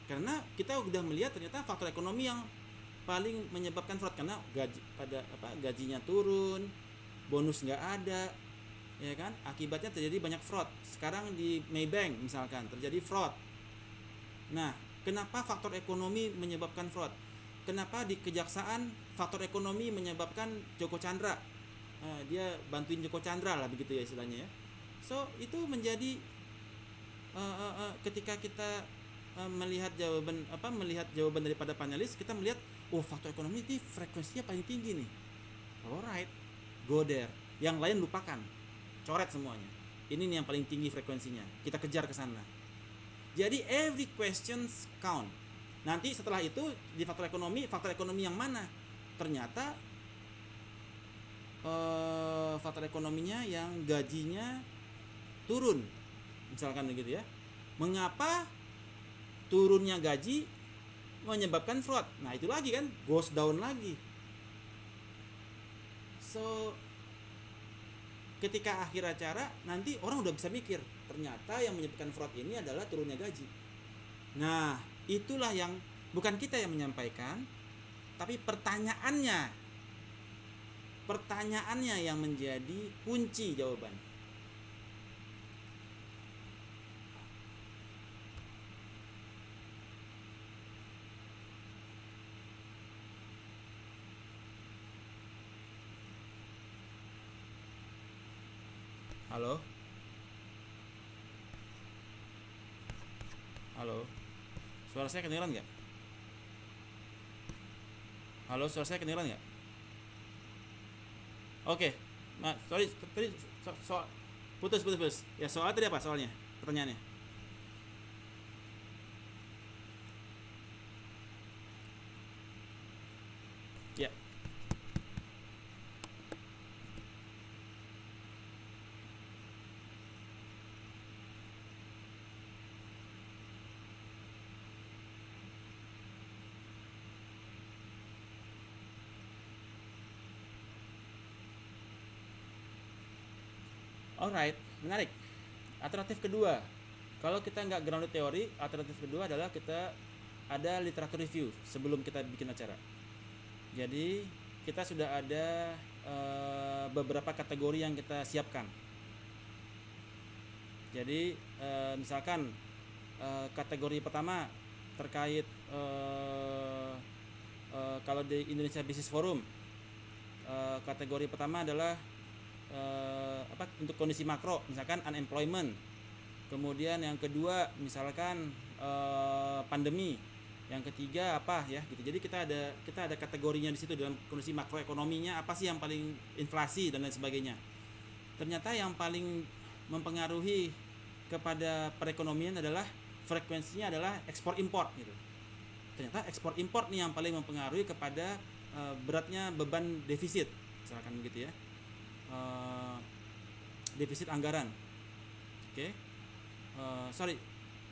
karena kita udah melihat ternyata faktor ekonomi yang paling menyebabkan fraud, karena gajinya turun, bonus nggak ada, ya kan? Akibatnya terjadi banyak fraud. Sekarang di Maybank misalkan terjadi fraud. Nah, kenapa faktor ekonomi menyebabkan fraud? Kenapa di kejaksaan faktor ekonomi menyebabkan Joko Chandra? Dia bantuin Joko Chandra lah, begitu ya istilahnya ya. So itu menjadi ketika kita melihat jawaban daripada panelis, kita melihat faktor ekonomi itu frekuensinya paling tinggi nih. Alright, go there. Yang lain lupakan, coret semuanya. Ini nih yang paling tinggi frekuensinya. Kita kejar ke sana. Jadi every questions count. Nanti setelah itu di faktor ekonomi yang mana? Ternyata faktor ekonominya yang gajinya turun, misalkan begitu ya. Mengapa turunnya gaji menyebabkan fraud? Nah, itu lagi kan, goes down lagi. So ketika akhir acara nanti orang udah bisa mikir, ternyata yang menyebabkan fraud ini adalah turunnya gaji. Nah, itulah yang bukan kita yang menyampaikan, tapi pertanyaannya yang menjadi kunci jawaban. Halo? Halo? Suara saya kedengeran nggak? Halo, suara saya kedengeran nggak? Oke. Nah, sorry, tadi soal putus. Ya, soal tadi apa soalnya? Pertanyaannya. Ya. Alright, menarik. Alternatif kedua, kalau kita nggak grounded teori, alternatif kedua adalah kita ada literatur review sebelum kita bikin acara. Jadi kita sudah ada beberapa kategori yang kita siapkan. Jadi misalkan kategori pertama terkait kalau di Indonesia Business Forum, kategori pertama adalah untuk kondisi makro, misalkan unemployment. Kemudian yang kedua misalkan pandemi. Yang ketiga apa ya gitu. Jadi kita ada kategorinya di situ dalam kondisi makroekonominya, apa sih yang paling inflasi dan lain sebagainya. Ternyata yang paling mempengaruhi kepada perekonomian adalah frekuensinya adalah ekspor impor gitu. Ternyata ekspor impor nih yang paling mempengaruhi kepada beratnya beban defisit, misalkan begitu ya. defisit anggaran. Oke. Sorry,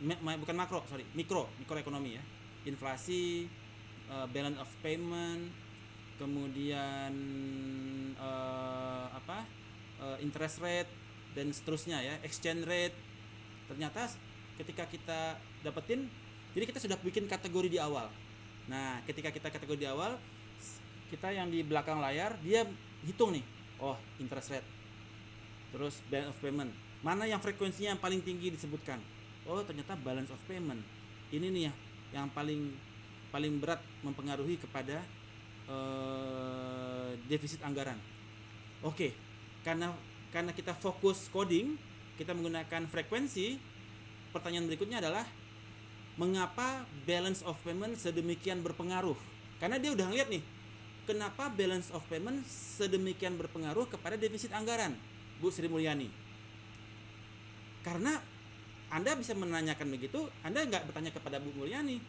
bukan makro, sorry, mikroekonomi ya. Inflasi, balance of payment, kemudian interest rate dan seterusnya ya, exchange rate. Ternyata ketika kita dapetin, jadi kita sudah bikin kategori di awal. Nah, ketika kita kategori di awal, kita yang di belakang layar dia hitung nih, oh interest rate, terus balance of payment, mana yang frekuensinya yang paling tinggi disebutkan. Oh ternyata balance of payment ini nih ya yang paling berat mempengaruhi kepada defisit anggaran. Oke, karena kita fokus coding, kita menggunakan frekuensi. Pertanyaan berikutnya adalah mengapa balance of payment sedemikian berpengaruh? Karena dia udah ngeliat nih, kenapa balance of payment sedemikian berpengaruh kepada defisit anggaran, Bu Sri Mulyani? Karena Anda bisa menanyakan begitu, Anda nggak bertanya kepada Bu Mulyani,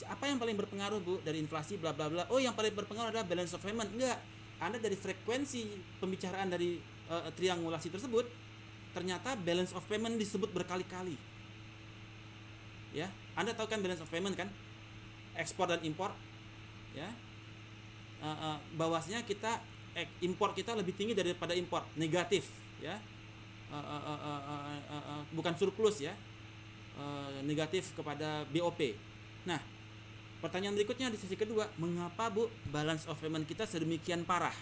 apa yang paling berpengaruh Bu dari inflasi bla bla bla. Oh yang paling berpengaruh adalah balance of payment. Enggak, Anda dari frekuensi pembicaraan dari triangulasi tersebut, ternyata balance of payment disebut berkali-kali. Ya, Anda tahu kan balance of payment kan? Ekspor dan impor, ya. Bahwasanya kita impor kita lebih tinggi daripada impor, negatif, ya. Bukan surplus ya, negatif kepada BOP. Nah, pertanyaan berikutnya di sesi kedua, mengapa Bu balance of payment kita sedemikian parah?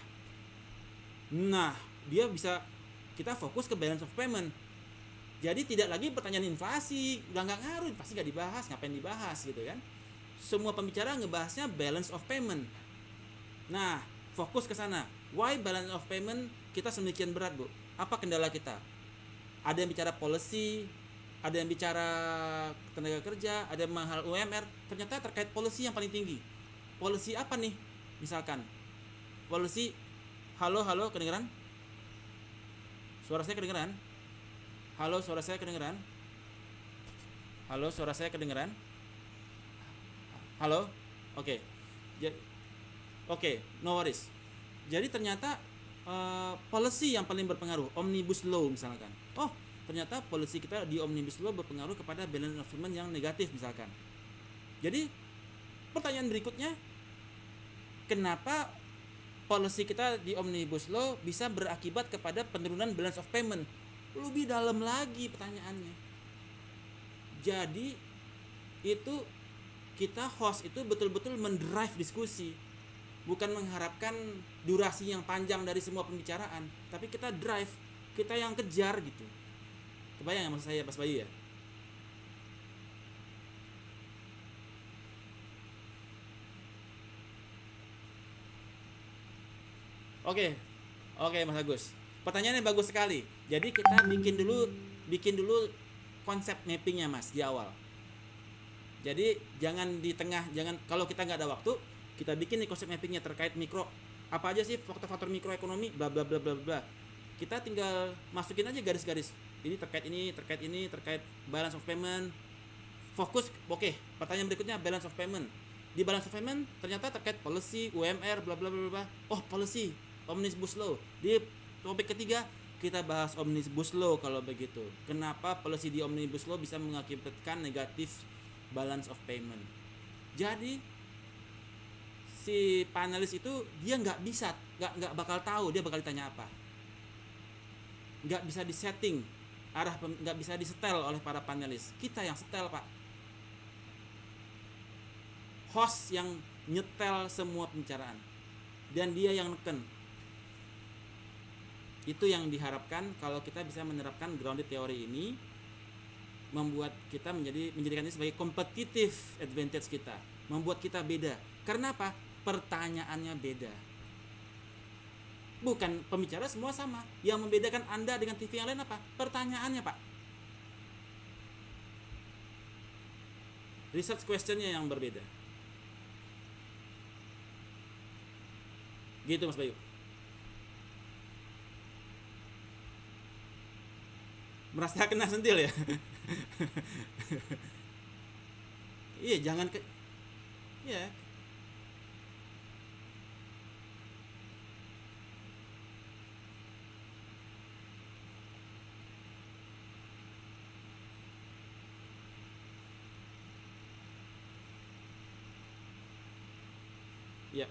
Nah, kita fokus ke balance of payment. Jadi tidak lagi pertanyaan inflasi, udah nggak ngaruh, pasti nggak dibahas, ngapain dibahas gitu kan? Semua pembicara ngebahasnya balance of payment. Nah, fokus ke sana. Why balance of payment kita sedemikian berat Bu? Apa kendala kita? Ada yang bicara policy, ada yang bicara tenaga kerja, ada yang mahal UMR. Ternyata terkait policy yang paling tinggi. Policy apa nih? Misalkan policy, halo kedengeran? Suara saya kedengeran? Halo, suara saya kedengeran? Halo, suara saya kedengeran? Halo? Oke. Oke, no worries. Jadi ternyata policy yang paling berpengaruh, omnibus law misalkan. Oh, ternyata policy kita di omnibus law berpengaruh kepada balance of payment yang negatif misalkan. Jadi pertanyaan berikutnya, kenapa policy kita di omnibus law bisa berakibat kepada penurunan balance of payment? Lebih dalam lagi pertanyaannya. Jadi itu kita host itu betul-betul mendrive diskusi, bukan mengharapkan durasi yang panjang dari semua pembicaraan, tapi kita drive, kita yang kejar gitu. Kebayang ya maksud saya Mas Bayu ya? Oke Mas Agus. Pertanyaannya bagus sekali. Jadi kita bikin dulu konsep mappingnya Mas di awal. Jadi jangan di tengah, kalau kita nggak ada waktu, kita bikin nih konsep mappingnya terkait mikro. Apa aja sih faktor-faktor mikroekonomi, bla bla bla bla bla. Kita tinggal masukin aja garis-garis. Ini, terkait balance of payment. Fokus, oke. Pertanyaan berikutnya balance of payment. Di balance of payment ternyata terkait policy, UMR, bla bla bla bla. Oh, policy, omnibus law. Di topik ketiga kita bahas omnibus law kalau begitu. Kenapa policy di omnibus law bisa mengakibatkan negatif balance of payment? Jadi si panelis itu dia nggak bakal tahu dia bakal ditanya apa. Nggak bisa disetting nggak bisa disetel oleh para panelis. Kita yang setel Pak. Host yang nyetel semua pembicaraan dan dia yang neken. Itu yang diharapkan kalau kita bisa menerapkan grounded theory ini, membuat kita menjadikan ini sebagai competitive advantage kita, membuat kita beda. Karena apa? Pertanyaannya beda. Bukan pembicara semua sama. Yang membedakan Anda dengan TV yang lain apa? Pertanyaannya Pak. Research questionnya yang berbeda. Gitu Mas Bayu. Merasa kena sentil ya? Iya, jangan ya. Ya.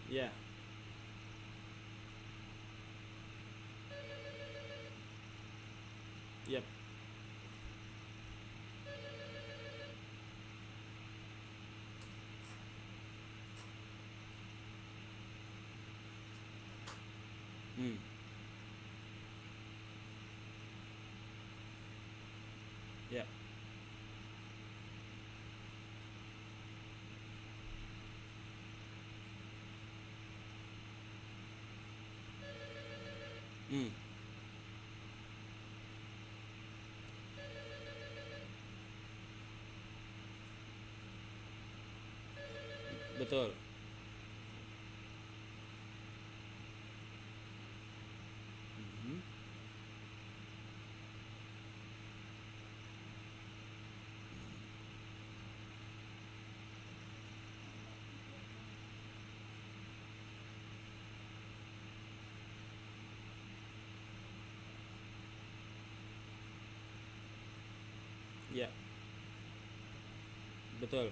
Ya. Yap. Hmm. Ya. Hmm. Betul. Mhm. Ya. Betul.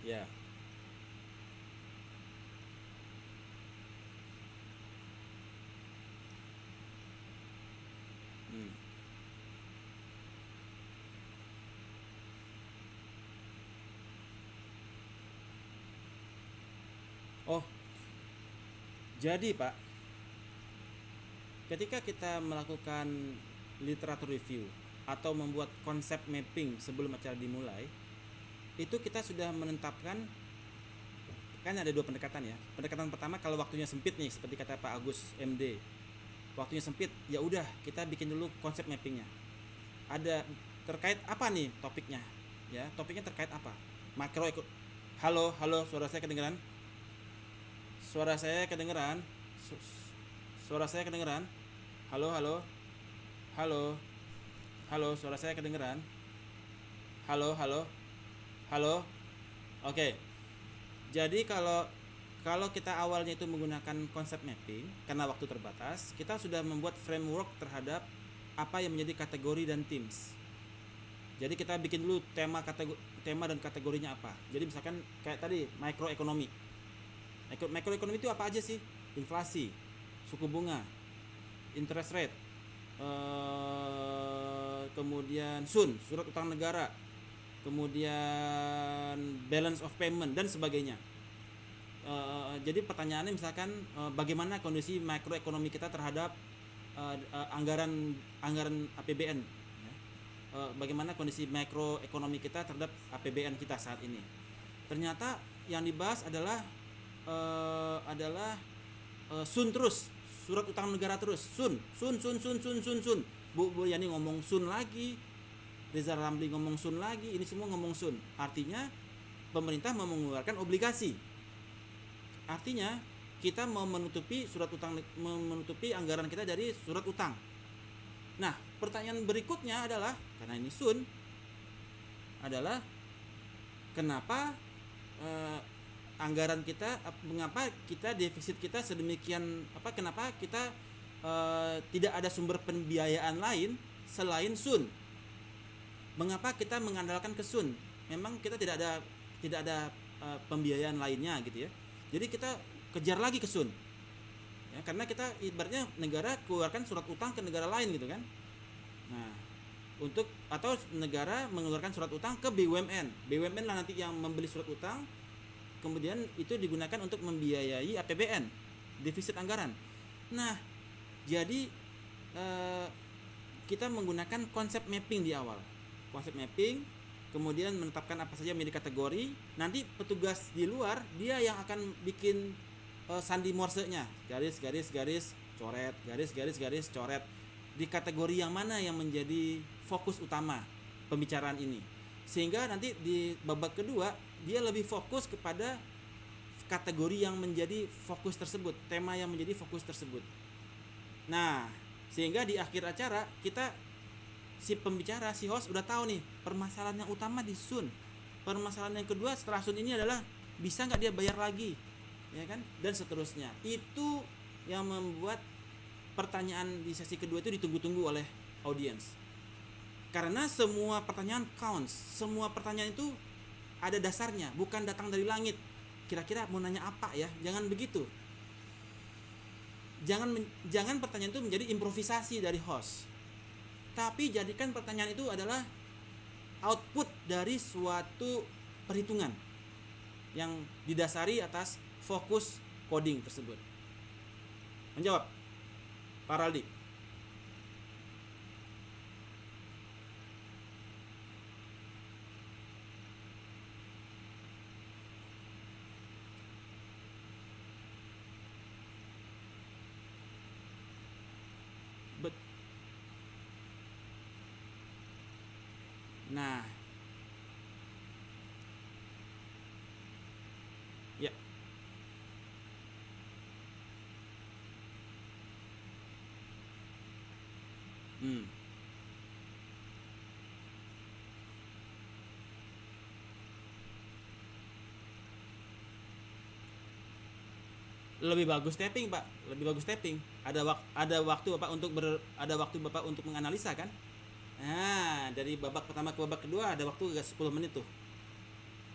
Ya. Hmm. Oh, jadi Pak, ketika kita melakukan literatur review atau membuat konsep mapping sebelum acara dimulai, itu kita sudah menetapkan, kan ada dua pendekatan ya. Pendekatan pertama, kalau waktunya sempit nih, seperti kata Pak Agus MD, waktunya sempit, ya udah kita bikin dulu konsep mappingnya. Ada terkait apa nih topiknya? Ya, topiknya terkait apa? Makro. Halo, halo, suara saya kedengeran? Suara saya kedengeran? Suara saya kedengeran? Halo, halo, halo, halo, suara saya kedengeran? Halo, halo, halo. Oke. Jadi kalau kalau kita awalnya itu menggunakan konsep mapping karena waktu terbatas, kita sudah membuat framework terhadap apa yang menjadi kategori dan themes. Jadi kita bikin dulu tema dan kategorinya apa. Jadi misalkan kayak tadi microeconomy. Microeconomy itu apa aja sih? Inflasi, suku bunga, interest rate, kemudian SUN, surat utang negara, kemudian balance of payment dan sebagainya. Jadi pertanyaannya misalkan bagaimana kondisi makroekonomi kita terhadap anggaran anggaran APBN, ya. Bagaimana kondisi makroekonomi kita terhadap APBN kita saat ini. Ternyata yang dibahas adalah SUN terus, surat utang negara terus, SUN. Bu Yani ngomong SUN lagi, Reza Ramli ngomong SUN lagi, ini semua ngomong SUN. Artinya pemerintah mau mengeluarkan obligasi. Artinya kita mau menutupi anggaran kita dari surat utang. Nah, pertanyaan berikutnya adalah, karena ini SUN, adalah kenapa anggaran kita, mengapa kita defisit kita sedemikian, kenapa kita tidak ada sumber pembiayaan lain selain SUN? Mengapa kita mengandalkan ke SUN? Memang kita tidak ada pembiayaan lainnya gitu ya. Jadi kita kejar lagi ke SUN. Ya, karena kita ibaratnya negara keluarkan surat utang ke negara lain gitu kan. Nah, untuk, atau negara mengeluarkan surat utang ke BUMN. BUMN lah nanti yang membeli surat utang, kemudian itu digunakan untuk membiayai APBN, defisit anggaran. Nah, jadi kita menggunakan konsep mapping di awal. Konsep mapping, kemudian menetapkan apa saja menjadi kategori. Nanti petugas di luar dia yang akan bikin sandi morsenya, garis garis garis coret, garis garis garis coret, di kategori yang mana yang menjadi fokus utama pembicaraan ini, sehingga nanti di babak kedua dia lebih fokus kepada kategori yang menjadi fokus tersebut, tema yang menjadi fokus tersebut. Nah, sehingga di akhir acara kita, si pembicara, si host udah tahu nih permasalahan yang utama di Sun, permasalahan yang kedua setelah Sun ini adalah bisa nggak dia bayar lagi, ya kan, dan seterusnya. Itu yang membuat pertanyaan di sesi kedua itu ditunggu-tunggu oleh audiens, karena semua pertanyaan counts, semua pertanyaan itu ada dasarnya, bukan datang dari langit. Kira-kira mau nanya apa ya, jangan begitu. Jangan pertanyaan itu menjadi improvisasi dari host, tapi jadikan pertanyaan itu adalah output dari suatu perhitungan yang didasari atas fokus coding tersebut. Menjawab, Pak Raldi. Nah, ya, hmm. Lebih bagus tapping, Pak, lebih bagus tapping. Ada waktu Bapak untuk ada waktu Bapak untuk menganalisa kan. Nah, dari babak pertama ke babak kedua ada waktu 10 menit tuh,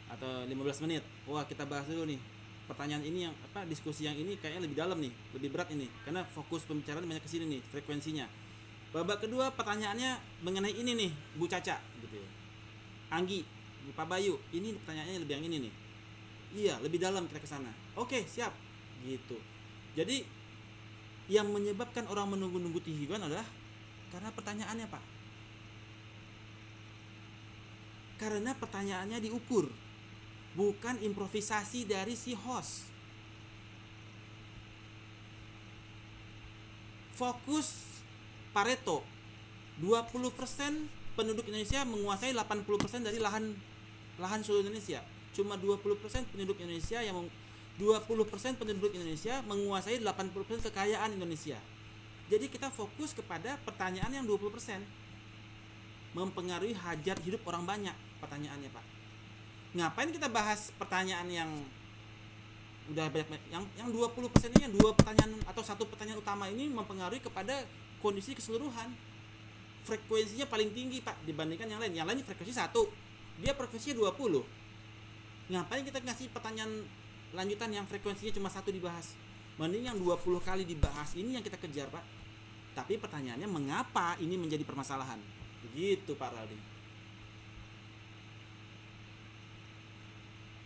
atau 15 menit. Wah, kita bahas dulu nih pertanyaan ini, yang apa, diskusi yang ini kayaknya lebih dalam nih, lebih berat ini, karena fokus pembicaraan banyak ke sini nih, frekuensinya. Babak kedua pertanyaannya mengenai ini nih, Bu Caca gitu ya. Anggi, Pak Bayu, ini pertanyaannya lebih yang ini nih. Iya, lebih dalam kita ke sana. Oke, siap. Gitu. Jadi yang menyebabkan orang menunggu-nunggu Tihiwan adalah karena pertanyaannya, Pak. Karena pertanyaannya diukur, bukan improvisasi dari si host. Fokus Pareto, 20% penduduk Indonesia menguasai 80% dari lahan seluruh Indonesia. Cuma 20% penduduk Indonesia yang 20% penduduk Indonesia menguasai 80% kekayaan Indonesia. Jadi kita fokus kepada pertanyaan yang 20%, mempengaruhi hajat hidup orang banyak. Pertanyaannya, Pak, ngapain kita bahas pertanyaan yang udah banyak, yang 20% ini, yang dua pertanyaan atau satu pertanyaan utama ini mempengaruhi kepada kondisi keseluruhan. Frekuensinya paling tinggi, Pak, dibandingkan yang lain. Yang lain frekuensi 1, dia frekuensinya 20. Ngapain kita ngasih pertanyaan lanjutan yang frekuensinya cuma 1 dibahas? Mending yang 20 kali dibahas ini yang kita kejar, Pak. Tapi pertanyaannya, mengapa ini menjadi permasalahan? Begitu, Pak Raldi.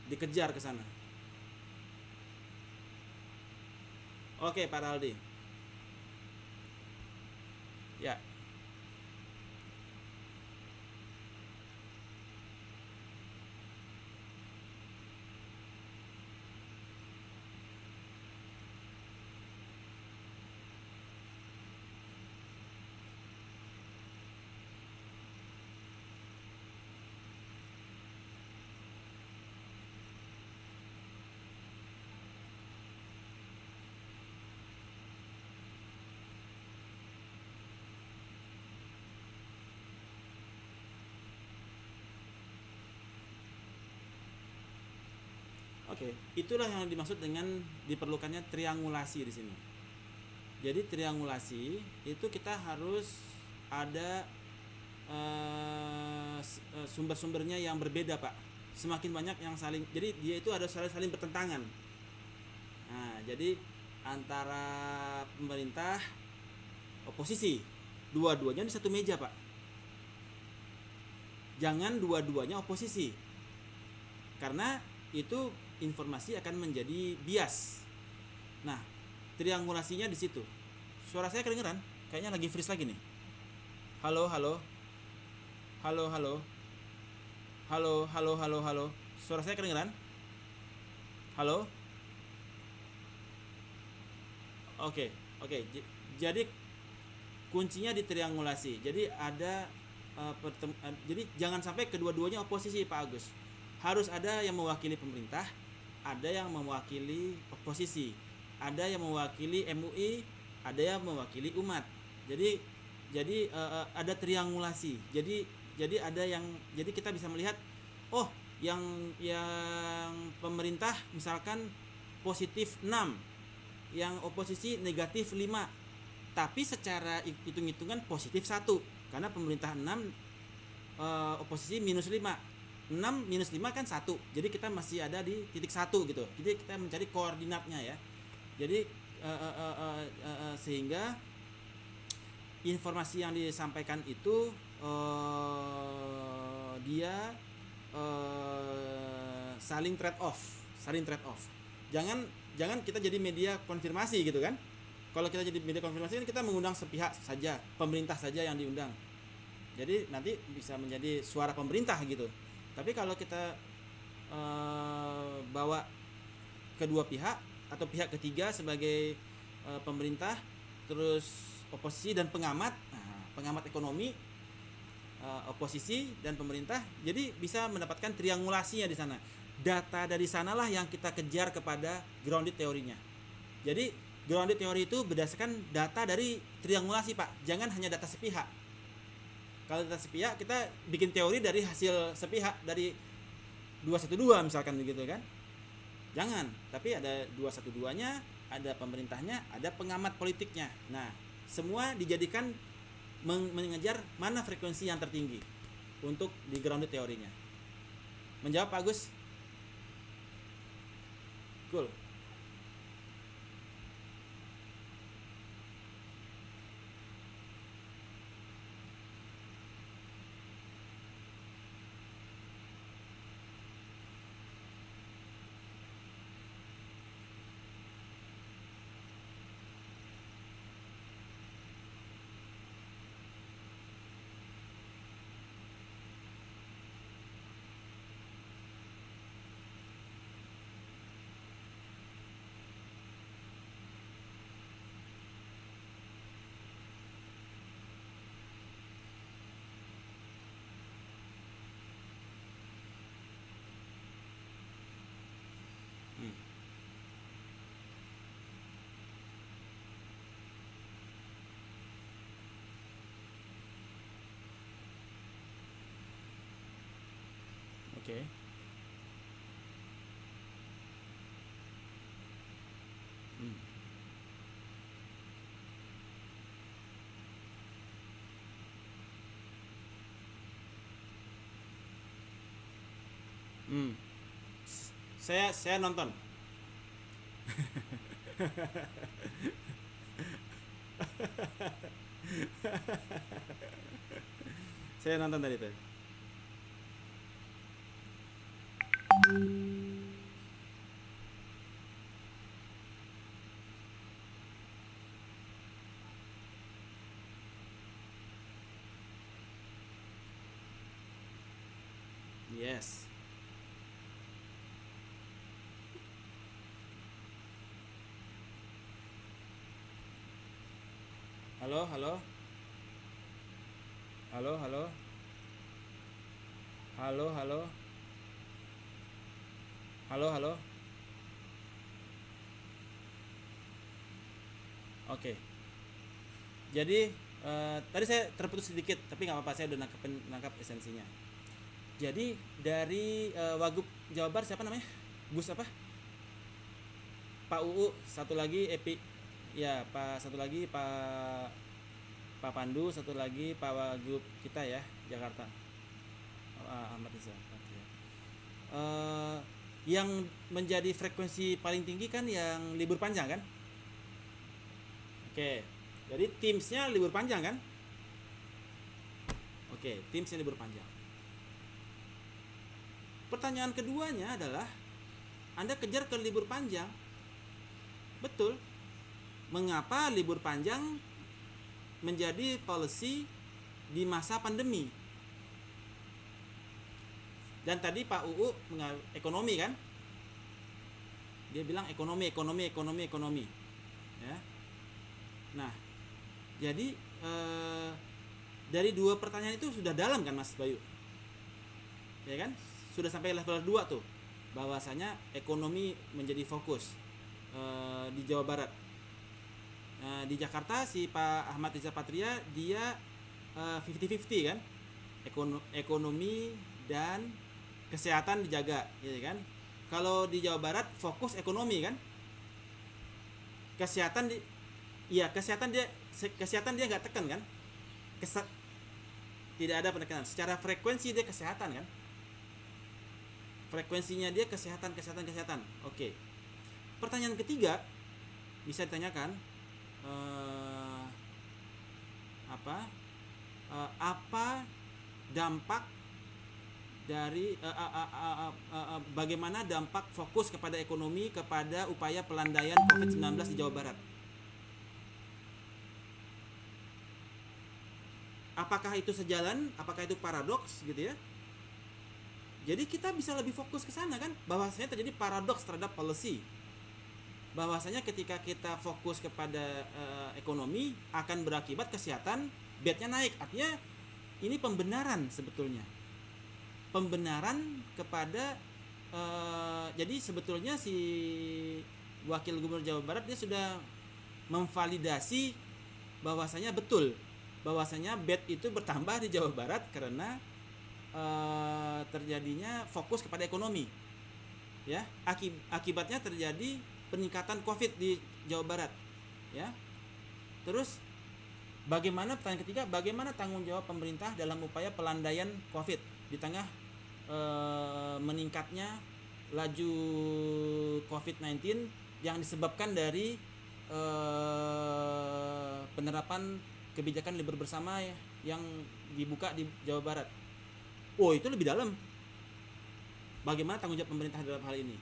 Dikejar ke sana. Oke, Pak Raldi. Ya. Oke, itulah yang dimaksud dengan diperlukannya triangulasi di sini. Jadi triangulasi itu kita harus ada sumber-sumbernya yang berbeda, Pak. Semakin banyak yang saling, jadi dia itu ada saling bertentangan. Nah, jadi antara pemerintah, oposisi, dua-duanya di satu meja, Pak. Jangan dua-duanya oposisi, karena itu informasi akan menjadi bias. Nah, triangulasinya di situ. Suara saya kedengeran? Kayaknya lagi freeze lagi nih. Halo, halo. Halo, halo. Halo, halo, halo, halo. Suara saya kedengeran? Halo? Oke, oke. Jadi kuncinya di triangulasi. Jadi ada jadi jangan sampai kedua-duanya oposisi, Pak Agus. Harus ada yang mewakili pemerintah, ada yang mewakili oposisi, ada yang mewakili MUI, ada yang mewakili umat. Jadi ada triangulasi. Jadi ada yang, jadi kita bisa melihat, oh, yang pemerintah misalkan positif 6, yang oposisi negatif 5, tapi secara hitung-hitungan positif 1, karena pemerintah 6, oposisi minus 5. 6 minus 5 kan 1, jadi kita masih ada di titik 1 gitu. Jadi kita mencari koordinatnya ya. Jadi sehingga informasi yang disampaikan itu dia saling trade off. Jangan kita jadi media konfirmasi gitu kan. Kalau kita jadi media konfirmasi kan kita mengundang sepihak saja, pemerintah saja yang diundang. Jadi nanti bisa menjadi suara pemerintah gitu. Tapi kalau kita bawa kedua pihak atau pihak ketiga sebagai pemerintah, terus oposisi dan pengamat, pengamat ekonomi, oposisi dan pemerintah, jadi bisa mendapatkan triangulasinya di sana. Data dari sanalah yang kita kejar kepada grounded teorinya. Jadi grounded teori itu berdasarkan data dari triangulasi, Pak. Jangan hanya data sepihak. Kalau data sepihak, kita bikin teori dari hasil sepihak, dari 212 misalkan begitu kan. Jangan, tapi ada 212-nya, ada pemerintahnya, ada pengamat politiknya. Nah, semua dijadikan mengejar mana frekuensi yang tertinggi untuk di grounded teorinya. Menjawab Pak Agus? Cool. Oke. Saya nonton. Saya nonton tadi tuh. Yes. Halo, halo. Halo, halo. Halo, halo. Halo, halo. Oke. Jadi tadi saya terputus sedikit, tapi nggak apa-apa, saya udah nangkap esensinya. Jadi dari Wagub Jawa Barat siapa namanya? Gus apa? Pak UU, satu lagi Epi. Ya, satu lagi Pak Pandu, satu lagi Pak Wagub kita ya, Jakarta. Ahmad Riza. Yang menjadi frekuensi paling tinggi kan yang libur panjang kan? Oke. Jadi timsnya libur panjang kan? Oke, timsnya libur panjang. Pertanyaan keduanya adalah, Anda kejar ke libur panjang. Betul. Mengapa libur panjang menjadi policy di masa pandemi? Dan tadi Pak UU ekonomi kan? Dia bilang ekonomi. Ya. Nah, jadi dari dua pertanyaan itu sudah dalam kan Mas Bayu? Ya kan? Sudah sampai level 2 tuh. Bahwasanya ekonomi menjadi fokus di Jawa Barat. Di Jakarta si Pak Ahmad Riza Patria dia 50-50 kan? Ekonomi dan kesehatan dijaga, ya kan? Kalau di Jawa Barat fokus ekonomi kan? Kesehatan kesehatan dia nggak tekan kan? Tidak ada penekanan. Secara frekuensi dia kesehatan kan? Frekuensinya dia kesehatan. Oke. Pertanyaan ketiga bisa ditanyakan apa dampak dari bagaimana dampak fokus kepada ekonomi kepada upaya pelandaian COVID-19 di Jawa Barat? Apakah itu sejalan? Apakah itu paradoks gitu ya? Jadi kita bisa lebih fokus ke sana kan? Bahwasanya terjadi paradoks terhadap policy. Bahwasanya ketika kita fokus kepada ekonomi akan berakibat kesehatan bednya naik. Artinya ini pembenaran sebetulnya. Pembenaran kepada jadi sebetulnya si Wakil Gubernur Jawa Barat dia sudah memvalidasi bahwasanya betul bahwasanya bed itu bertambah di Jawa Barat karena terjadinya fokus kepada ekonomi. Ya, akibatnya terjadi peningkatan Covid di Jawa Barat. Ya. Terus bagaimana pertanyaan ketiga, bagaimana tanggung jawab pemerintah dalam upaya pelandaian Covid di tengah meningkatnya laju COVID-19 yang disebabkan dari penerapan kebijakan libur bersama yang dibuka di Jawa Barat. Oh, itu lebih dalam. Bagaimana tanggung jawab pemerintah dalam hal ini?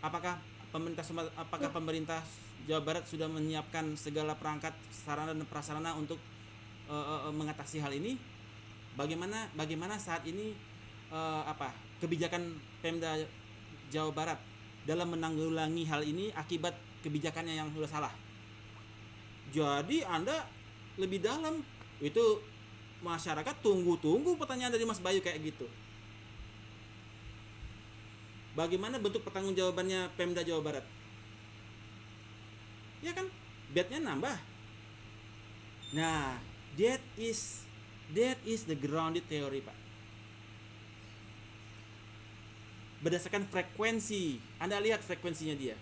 Apakah pemerintah Jawa Barat sudah menyiapkan segala perangkat sarana dan prasarana untuk mengatasi hal ini? Bagaimana saat ini kebijakan Pemda Jawa Barat dalam menanggulangi hal ini akibat kebijakannya yang sudah salah? Jadi Anda lebih dalam. Itu masyarakat tunggu pertanyaan dari Mas Bayu kayak gitu. Bagaimana bentuk pertanggungjawabannya Pemda Jawa Barat? Ya kan, bednya nambah. Nah, that is the grounded theory, Pak. Berdasarkan frekuensi, Anda lihat frekuensinya dia.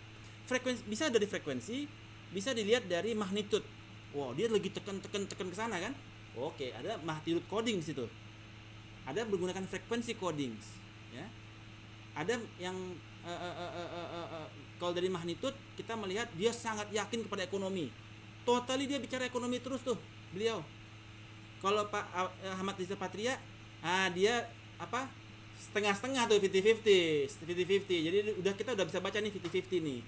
Frekuensi bisa dari frekuensi, bisa dilihat dari magnitude. Wow, dia lagi tekan ke sana kan? Oke, ada magnitude coding di situ. Ada menggunakan frekuensi coding, ya. Ada yang kalau dari magnitude kita melihat dia sangat yakin kepada ekonomi. Totally dia bicara ekonomi terus tuh beliau. Kalau Pak Ahmad Riza Patria, dia setengah-setengah tuh 50-50. Jadi kita udah bisa baca nih 50-50 nih.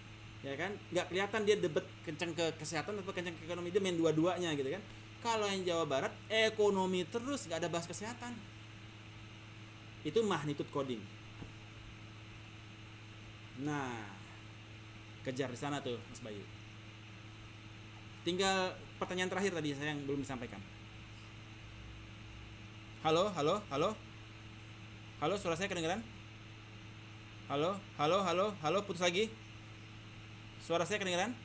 Ya kan? Nggak kelihatan dia debat kencang ke kesehatan atau kencang ke ekonomi, dia main dua-duanya gitu kan. Kalau yang Jawa Barat ekonomi terus, nggak ada bahas kesehatan. Itu magnitude coding. Nah, kejar di sana tuh Mas Bayu. Tinggal pertanyaan terakhir tadi saya yang belum disampaikan. Halo, suara saya kedengeran? Halo, putus lagi. Suara saya kedengeran?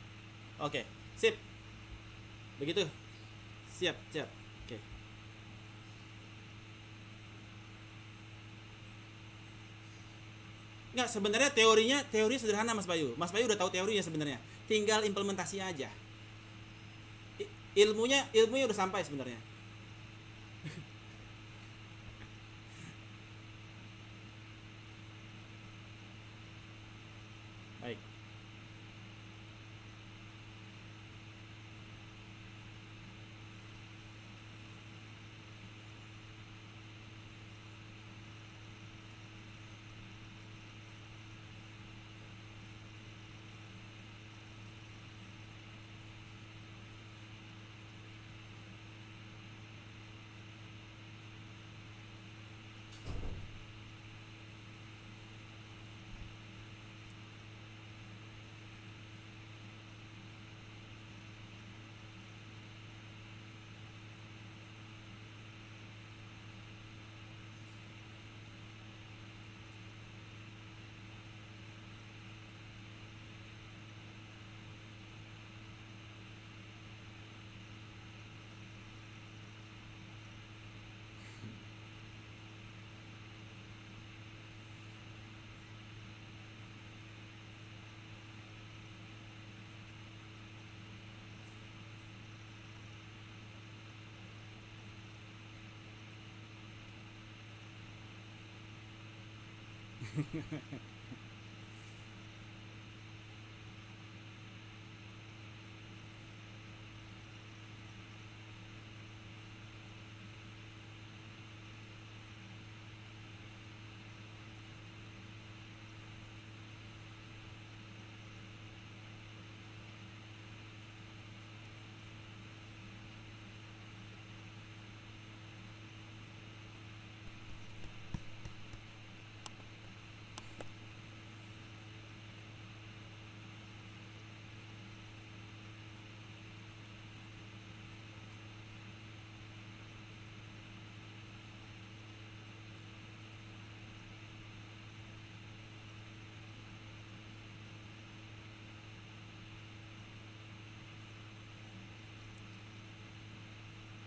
Oke, sip. Begitu. Siap. Oke. Nggak, sebenarnya teori sederhana Mas Bayu. Mas Bayu udah tahu teorinya sebenarnya. Tinggal implementasi aja. Ilmunya udah sampai sebenarnya. Baik.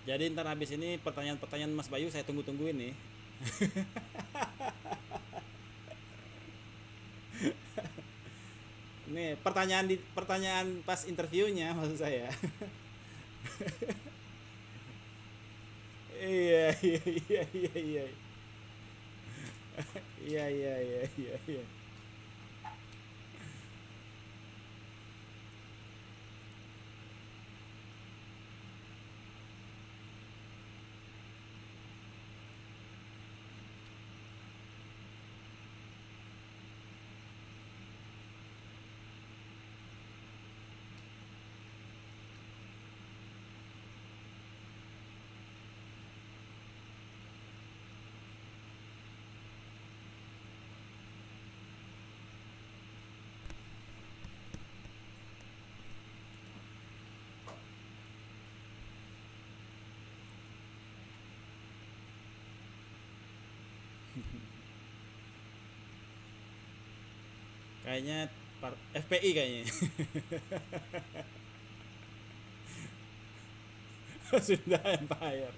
Jadi ntar habis ini pertanyaan-pertanyaan Mas Bayu saya tunggu-tungguin nih. Ini pertanyaan pas interviewnya maksud saya. Iya, iya, iya, iya, iya. Iya, iya, iya, iya, iya. Kayaknya FPI kayaknya. Sunda Empire.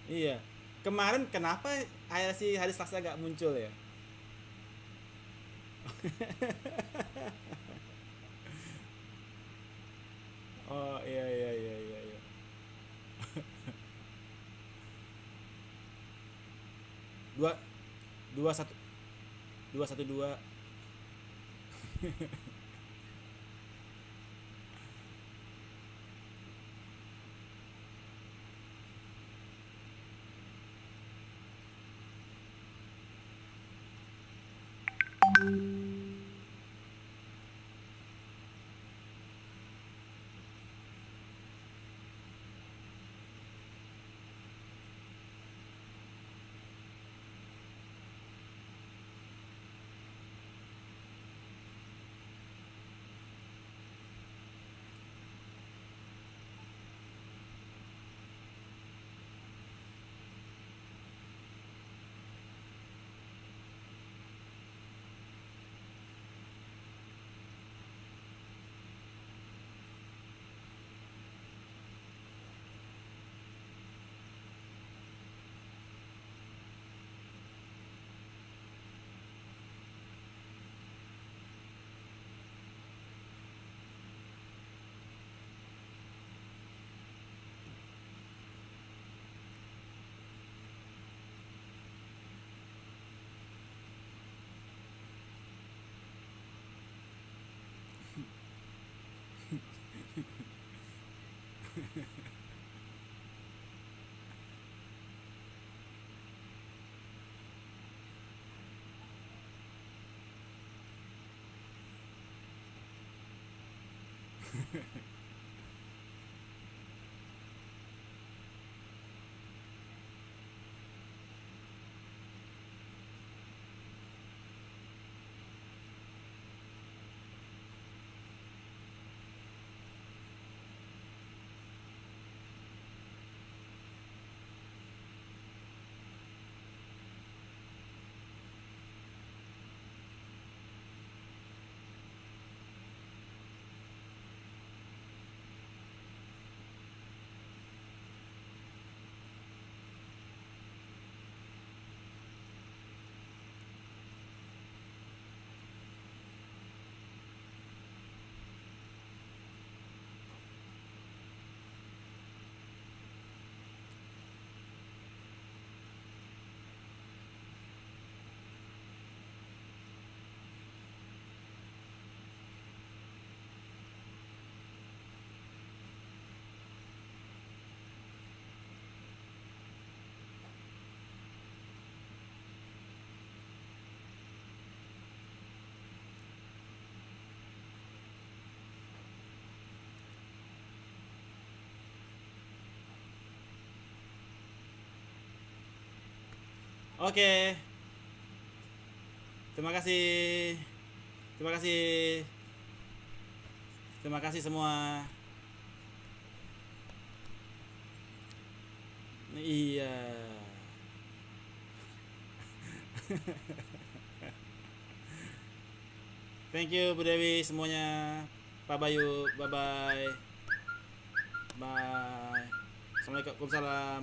Iya. Kemarin kenapa si hari Selasa gak muncul ya? Oh iya, iya, iya, iya, iya. 2 21 212. Oke. Terima kasih. Terima kasih. Terima kasih semua. Iya. Thank you Bu Dewi semuanya. Pak Bayu, bye bye. Bye. Assalamualaikum. Salam.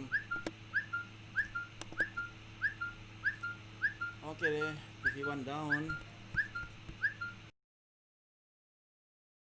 Oke deh, TV one down.